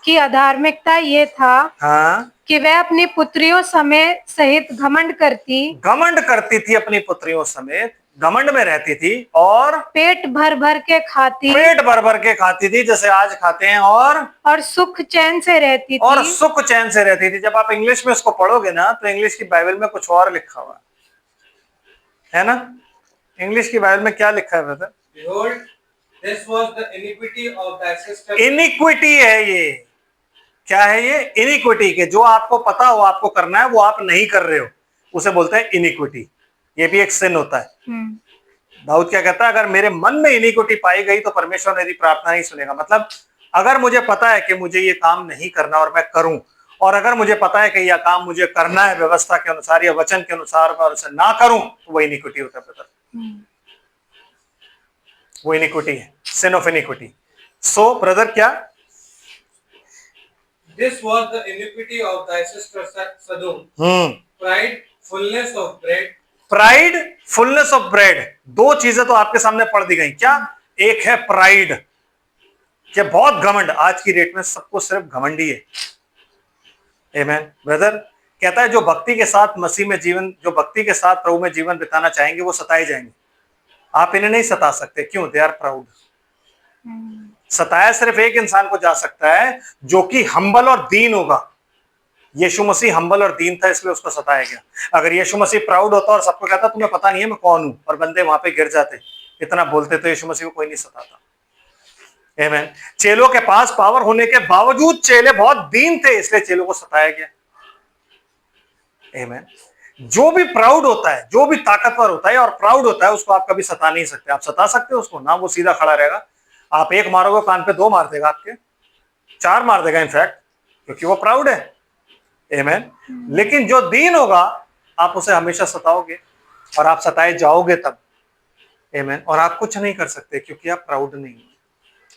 की अधार्मिकता ये था हाँ, कि वह अपनी पुत्रियों सहित घमंड करती थी, अपनी पुत्रियों समेत घमंड में रहती थी, और पेट भर भर के खाती थी, जैसे आज खाते हैं, और सुख चैन से रहती थी। जब आप इंग्लिश में उसको पढ़ोगे ना, तो इंग्लिश की बाइबल में कुछ और लिखा हुआ है ना? इंग्लिश की बाइबल में क्या लिखा है brother? Behold, this was the iniquity of thy sister. Inequity है ये। क्या है ये? इनिक्विटी के जो आपको पता हो आपको करना है, वो आप नहीं कर रहे हो, उसे बोलते हैं इनिक्विटी। ये भी एक सिन होता है। दाऊद क्या कहता है? अगर मेरे मन में इनिक्विटी पाई गई तो परमेश्वर मेरी प्रार्थना नहीं सुनेगा। मतलब अगर मुझे पता है कि मुझे ये काम नहीं करना और मैं करूं, और अगर मुझे पता है कि यह काम मुझे करना है व्यवस्था के अनुसार या वचन के अनुसार, और उसे ना करूं, तो वो इनिक्विटी होता है ब्रदर। वो इनिक्विटी है, sin of iniquity. So brother क्या? This was the iniquity of thy sister Sodom. Pride, fullness of bread. Pride, fullness of bread, दो चीजें तो आपके सामने पढ़ दी गई। क्या? एक है प्राइड, कि बहुत घमंड। आज की डेट में सबको सिर्फ घमंड ही है। आमेन ब्रदर। कहता है जो भक्ति के साथ मसीह में जीवन, जो भक्ति के साथ प्रभु में जीवन बिताना चाहेंगे, वो सताए जाएंगे। आप इन्हें नहीं सता सकते। क्यों? They are proud. सताया सिर्फ एक इंसान को जा सकता है, जो कि हम्बल और दीन होगा। यीशु मसीह हम्बल और दीन था, इसलिए उसको सताया गया। अगर यीशु मसीह प्राउड होता और सबको कहता तुम्हें पता नहीं है मैं कौन हूं, और बंदे वहां पे गिर जाते, इतना बोलते, तो यीशु मसीह को कोई नहीं सताता। आमीन। चेलों के पास पावर होने के बावजूद चेले बहुत दीन थे, इसलिए चेलों को सताया गया। आमीन। जो भी प्राउड होता है, जो भी ताकतवर होता है और प्राउड होता है, उसको आप कभी सता नहीं सकते। आप सता सकते हो उसको ना? वो सीधा खड़ा रहेगा। आप एक मारोगे कान पे, दो मार देगा, आपके 4 मार देगा इनफैक्ट, क्योंकि वो प्राउड है। आमीन। लेकिन जो दीन होगा, आप उसे हमेशा सताओगे और आप सताए जाओगे तब। आमीन। और आप कुछ नहीं कर सकते, क्योंकि आप प्राउड नहीं हो।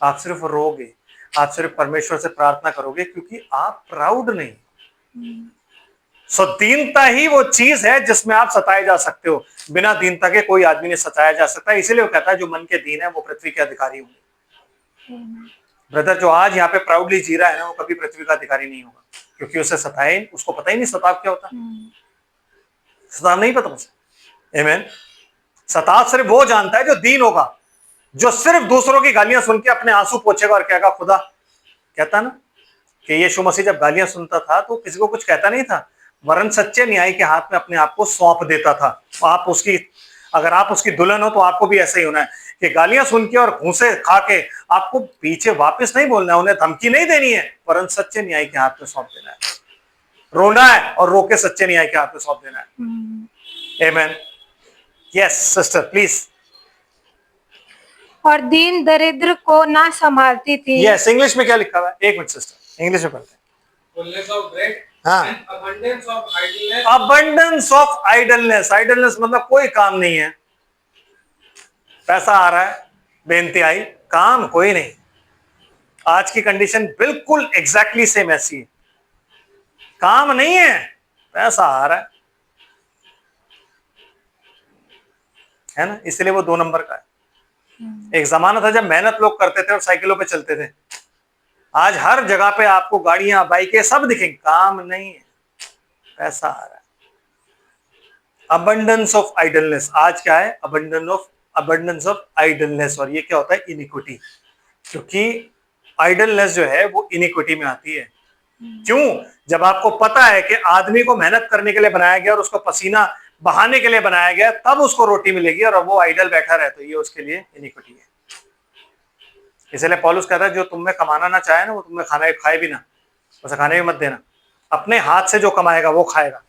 आप सिर्फ रोगे, आप सिर्फ परमेश्वर से प्रार्थना करोगे, क्योंकि आप प्राउड नहीं। सो दीनता ही वो चीज है जिसमें आप सताए जा सकते हो। बिना दीनता के कोई आदमी नहीं सताया जा सकता। इसीलिए वो कहता है जो मन के दीन है वो पृथ्वी के अधिकारी होंगे। ब्रदर, जो आज यहाँ पे प्राउडली जी रहा है ना, वो कभी पृथ्वी का अधिकारी नहीं होगा, क्योंकि उसे सताए, उसको पता ही नहीं सताव क्या होता। सताव नहीं पता उसे। आमीन। सताव सिर्फ वो जानता है जो दीन होगा, जो सिर्फ दूसरों की गालियां सुन के अपने आंसू पोछेगा और कहेगा खुदा। कहता ना कि यीशु मसीह जब गालियां सुनता था तो किसी को कुछ कहता नहीं था, वरन सच्चे न्याय के हाथ में अपने आप को सौंप देता था। आप उसकी, अगर आप उसकी दुल्हन हो तो आपको भी ऐसा ही होना है कि गालियां सुन के और घूंसे खा के आपको पीछे वापस नहीं बोलना है, उन्हें धमकी नहीं देनी है, वरन सच्चे न्याय के हाथ में सौंप देना है। रोना है और रो के सच्चे न्याय के हाथ में सौंप देना है। आमीन। Yes sister please. और दीन दरिद्र को ना संभालती थी। यस, इंग्लिश में क्या लिखा हुआ है? एक मिनट सिस्टर, इंग्लिश में पढ़ते हैं। Fullness of bread. हाँ। And abundance of idleness. Abundance of idleness. Idleness मतलब कोई काम नहीं है, पैसा आ रहा है, बेनती आई, काम कोई नहीं। आज की कंडीशन बिल्कुल एग्जैक्टली सेम ऐसी है। काम नहीं है, पैसा आ रहा है ना? इसलिए वो 2 नंबर का है। एक जमाना था जब मेहनत लोग करते थे और साइकिलों पे चलते थे। आज हर जगह पे आपको गाड़ियां, बाइकें सब दिखेंगे, काम नहीं है, पैसा आ रहा है। अबंडेंस ऑफ आइडलनेस, आज क्या है? Abundance of idleness. और ये क्या होता है? इनिक्विटी। क्योंकि आइडलनेस जो है वो इनिक्विटी में आती है। क्यों? जब आपको पता है कि आदमी को मेहनत करने के लिए बनाया गया और उसको पसीना बहाने के लिए बनाया गया, तब उसको रोटी मिलेगी, और अब वो आइडल बैठा रहे, तो ये उसके लिए इनिक्विटी है। इसलिए पौलुस कहता है जो तुम में कमाना ना चाहे ना, वो तुम्हें खाना खाए भी ना, उसे खाने भी मत देना। अपने हाथ से जो कमाएगा वो खाएगा।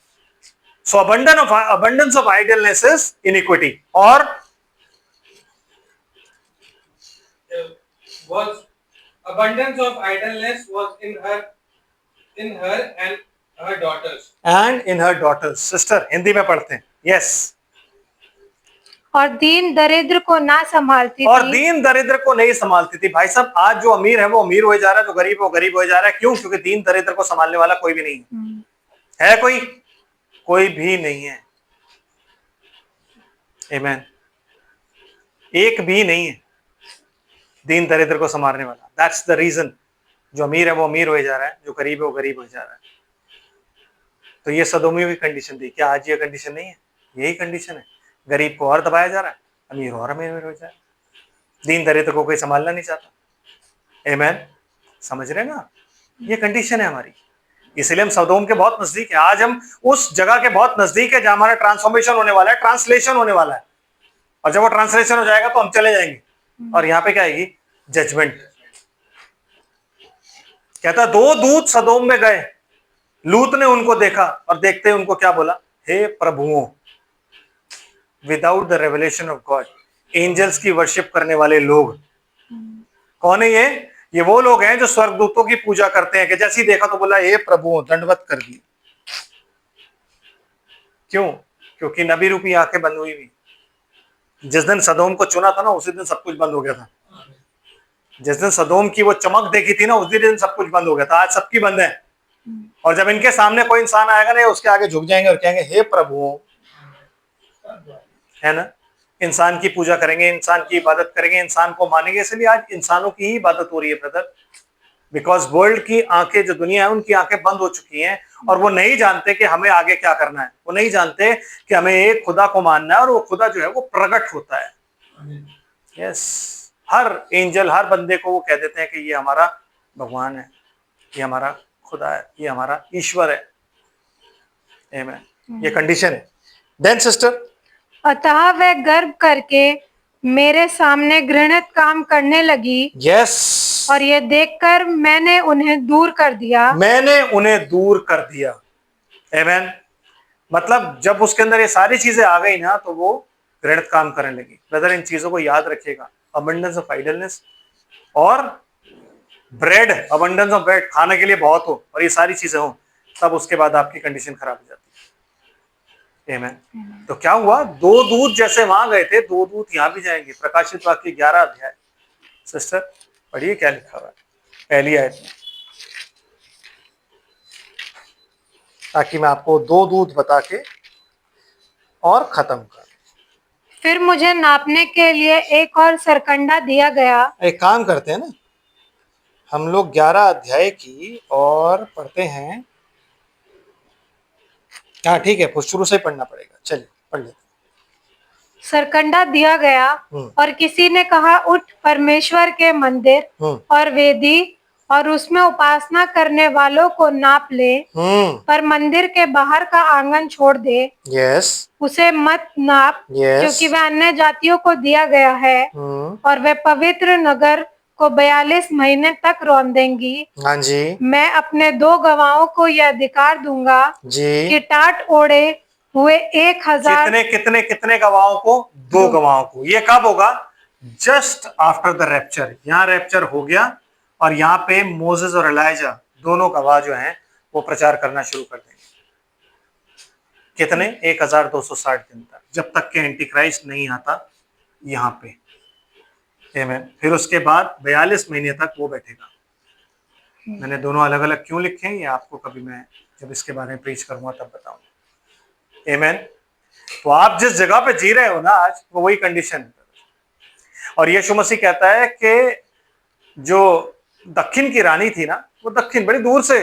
सो abundance of idleness is iniquity. और was abundance of idleness was in her and her daughters. and in her daughters. Sister Hindi में पढ़ते हैं। यस। और दीन दरिद्र को ना संभालती और थी। दीन दरिद्र को नहीं संभालती थी। भाई साहब, आज जो अमीर है वो अमीर हो जा रहा है, जो गरीब है वो गरीब हो जा रहा है। क्यों? क्योंकि दीन दरिद्र को संभालने वाला कोई भी नहीं है। कोई भी नहीं है। आमीन। एक भी नहीं है दीन दरिद्र को संभालने वाला। दैट्स द रीजन जो अमीर है वो अमीर हो जा रहा है, जो गरीब है वो गरीब हो जा रहा है। तो ये सदोमियों की कंडीशन थी। क्या आज ये कंडीशन नहीं है? यही कंडीशन है। गरीब को और दबाया जा रहा है, अमीर और अमीर हो जा रहा है। दीन दरिद्र को कोई संभालना नहीं चाहता। आमीन। समझ रहे ना? ये कंडीशन है हमारी। इसलिए हम सदोम के बहुत नजदीक है। आज हम उस जगह के बहुत नजदीक है जहां हमारा ट्रांसफॉर्मेशन होने वाला है, ट्रांसलेशन होने वाला है। और जब वो ट्रांसलेशन हो जाएगा तो हम चले जाएंगे, और यहां पे क्या आएगी? जजमेंट। कहता 2 दूत सदोम में गए, लूत ने उनको देखा और देखते ही उनको क्या बोला? हे प्रभुओं, without the revelation of God, angels की वर्शिप करने वाले लोग। कौन है ये वो लोग हैं जो स्वर्गदूतों की पूजा करते हैं। कि जैसे ही देखा तो बोला हे प्रभुओं, दंडवत कर दी। क्यों? क्योंकि नबी रूपी आंखें बंद हुई हुई। जिस दिन सदोम को चुना था ना, उसी दिन सब कुछ बंद हो गया था। जिस दिन सदोम की वो चमक देखी थी ना, उसी दिन सब कुछ बंद हो गया था। आज सबकी बंद है। और जब इनके सामने कोई इंसान आएगा ना, उसके आगे झुक जाएंगे और कहेंगे हे प्रभु, है ना? इंसान की पूजा करेंगे, इंसान की इबादत करेंगे, इंसान को मानेंगे। इसलिए आज इंसानों की ही इबादत हो रही है ब्रदर। बिकॉज वर्ल्ड की आंखें, जो दुनिया है, उनकी आंखें बंद हो चुकी हैं, और वो नहीं जानते कि हमें आगे क्या करना है। वो नहीं जानते कि हमें एक खुदा को मानना है, और वो खुदा जो है वो प्रकट होता है। यस। हर एंजल, हर बंदे को वो कह देते हैं कि ये हमारा भगवान है, ये हमारा खुदा है, ये हमारा ईश्वर है। आमीन। ये कंडीशन है। देन सिस्टर, अतः वह गर्व करके मेरे सामने घृणित काम करने लगी। यस। और ये देखकर मैंने उन्हें दूर कर दिया। आमीन। मतलब जब उसके अंदर ये सारी चीजें आ गई ना, तो वो घृणित काम करने लगी। ब्रदर, इन चीजों को याद रखिएगा। अबंडेंस ऑफ आइडलनेस और ब्रेड, अबंडेंस ऑफ ब्रेड, खाने के लिए बहुत हो और ये सारी चीजें हो, तब उसके बाद आपकी कंडीशन खराब हो जाती है। आमीन। तो क्या हुआ? 2 दूत जैसे वहां गए थे, 2 दूत यहां भी जाएंगे। प्रकाशित वाक्य 11 अध्याय। सिस्टर पढ़िए क्या लिखा हुआ है पहली आयत में, ताकि मैं आपको 2 दूत बता के और खत्म कर। फिर मुझे नापने के लिए एक और सरकंडा दिया गया। एक काम करते हैं ना, हम लोग 11 अध्याय की और पढ़ते हैं। हाँ ठीक है, शुरू से पढ़ना पड़ेगा। चलिए पढ़ लेते हैं। सरकंडा दिया गया और किसी ने कहा, उठ परमेश्वर के मंदिर और वेदी और उसमें उपासना करने वालों को नाप ले, पर मंदिर के बाहर का आंगन छोड़ दे। उसे मत नाप, क्योंकि वह अन्य जातियों को दिया गया है, और वे पवित्र नगर को 42 महीने तक रौंदेंगी। हाँ जी। मैं अपने 2 गवाहों को यह अधिकार दूंगा कि टाट ओढ़े हुए 1000 कितने गवाहों को? 2 गवाहों को। ये कब होगा? Just after the rapture. यहाँ रैप्चर हो गया और यहाँ पे मोसेस और एलाइजा दोनों गवाह जो हैं वो प्रचार करना शुरू कर देंगे। कितने? 1260 दिन तक, जब तक के एंटी क्राइस्ट नहीं आता यहाँ पे। आमीन। फिर उसके बाद 42 महीने तक वो बैठेगा। मैंने दोनों अलग अलग क्यों लिखे हैं, ये आपको कभी मैं जब इसके बारे में प्रीच करूंगा तब बताऊंगा। आमीन। तो आप जिस जगह पे जी रहे हो ना आज, वो वही कंडीशन है। और यीशु मसीह कहता है कि जो दक्षिण की रानी थी ना, वो दक्षिण बड़ी दूर से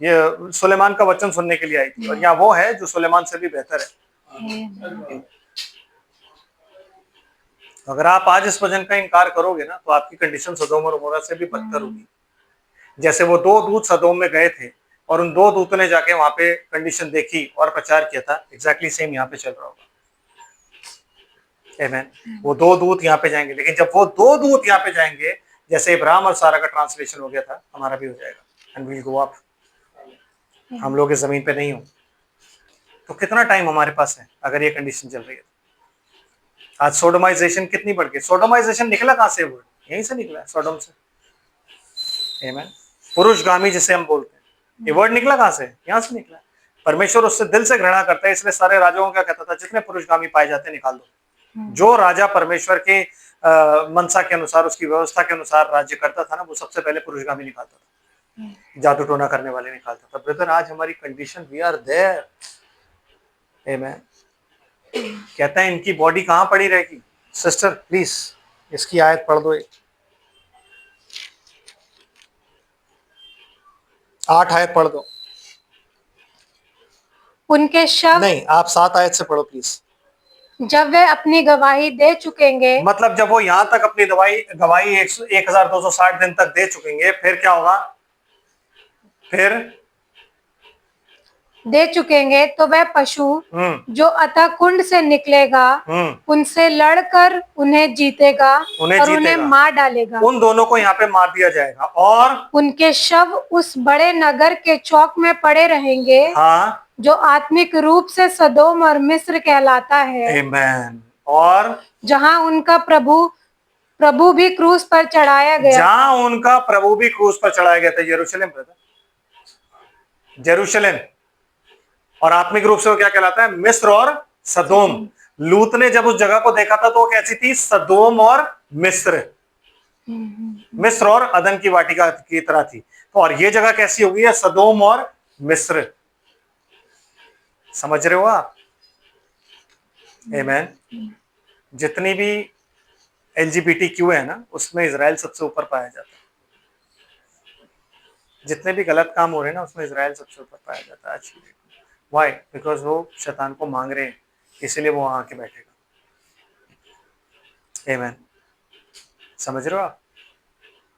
ये सुलेमान का वचन सुनने के लिए आई थी, और यहाँ वो है जो सुलेमान से भी बेहतर है। अगर आप आज इस वचन का इनकार करोगे ना, तो आपकी कंडीशन सदोम और अमोरा से भी बदतर होगी। जैसे वो 2 दूत सदोम में गए थे और उन 2 दूतों ने जाके वहां पे कंडीशन देखी और प्रचार किया था, एग्जैक्टली सेम यहाँ पे चल रहा होगा। आमीन। वो 2 दूत यहाँ पे जाएंगे, लेकिन जब वो 2 दूत यहाँ पे जाएंगे, जैसे इब्राहिम और सारा का ट्रांसलेशन हो गया था, हमारा भी हो जाएगा। And we'll go up. हम लोग इस जमीन पे नहीं हो, तो कितना टाइम हमारे पास है अगर ये कंडीशन चल रही है? आज सोडोमाइजेशन कितनी बढ़ गई। सोडोमाइजेशन निकला कहां से? वर्ड यहीं से निकला है, सोडोम से। आमीन। पुरुषगामी जिसे हम बोलते हैं, ये वर्ड निकला कहां से? यहां से निकला है। परमेश्वर उससे दिल से घृणा करता है, इसलिए सारे राजाओं को क्या कहता था, जितने पुरुषगामी पाए जाते हैं निकाल दो। जो राजा परमेश्वर के मनसा के अनुसार, उसकी व्यवस्था के अनुसार राज्य करता था ना, वो सबसे पहले पुरुषगामी निकालता था, जादू टोना करने वाले निकालता था। ब्रदर, आज हमारी कंडीशन, वी आर देयर। आमीन। कहता है इनकी बॉडी कहां पड़ी रहेगी? सिस्टर प्लीज इसकी आयत पढ़ दो, 8 आयत पढ़ दो। उनके शव, नहीं, आप 7 आयत से पढ़ो प्लीज। जब वे अपनी गवाही दे चुकेंगे, मतलब जब वो यहां तक अपनी गवाही 1260 दिन तक दे चुकेंगे, फिर क्या होगा? फिर दे चुकेंगे तो वह पशु जो अतः कुंड से निकलेगा उनसे लड़कर उन्हें जीतेगा और उन्हें मार डालेगा। उन दोनों को यहाँ पे मार दिया जाएगा और उनके शव उस बड़े नगर के चौक में पड़े रहेंगे, हाँ, जो आत्मिक रूप से सदोम और मिस्र कहलाता है। आमीन। और जहाँ उनका प्रभु भी क्रूस पर चढ़ाया गया, जहाँ उनका प्रभु भी क्रूस पर चढ़ाया गया था। यरूशलेम ब्रदर, जेरूशलेम। और आत्मिक रूप से वो क्या कहलाता है? मिस्र और सदोम। लूत ने जब उस जगह को देखा था तो वो कैसी थी? सदोम और मिस्र। मिस्र और अदन की वाटिका की तरह थी। तो और ये जगह कैसी होगी? है सदोम और मिस्र। समझ रहे हो आप? आमीन। जितनी भी LGBTQ है ना, उसमें इजराइल सबसे ऊपर पाया जाता है। जितने भी गलत काम हो रहे हैं ना, उसमें इजराइल सबसे ऊपर पाया जाता है आज की डेट में। Why? बिकॉज वो शैतान को मांग रहे हैं, इसीलिए वो वहां आके बैठेगा। आमीन। समझ रहे हो आप?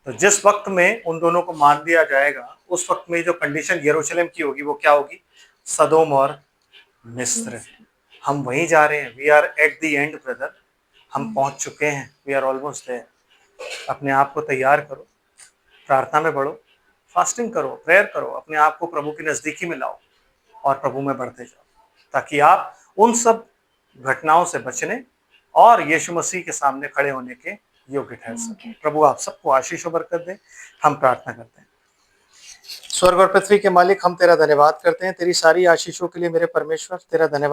तो जिस वक्त में उन दोनों को मार दिया जाएगा, उस वक्त में जो कंडीशन यरूशलेम की होगी, वो क्या होगी? सदोम और मिस्र। हम वहीं जा रहे हैं। We are at the end brother. हम पहुंच चुके हैं। We are almost there. अपने आप को तैयार करो, प्रार्थना में बढ़ो, फास्टिंग करो, प्रेयर करो, अपने आप को प्रभु की नजदीकी में लाओ और प्रभु में बढ़ते जाओ, ताकि आप उन सब घटनाओं से बचने और यीशु मसीह के सामने खड़े होने के योग्य ठहर सके। प्रभु आप सबको आशीष और बरकत दे। हम प्रार्थना करते हैं। स्वर्ग और पृथ्वी के मालिक, हम तेरा धन्यवाद करते हैं तेरी सारी आशीषों के लिए। मेरे परमेश्वर, तेरा धन्यवाद।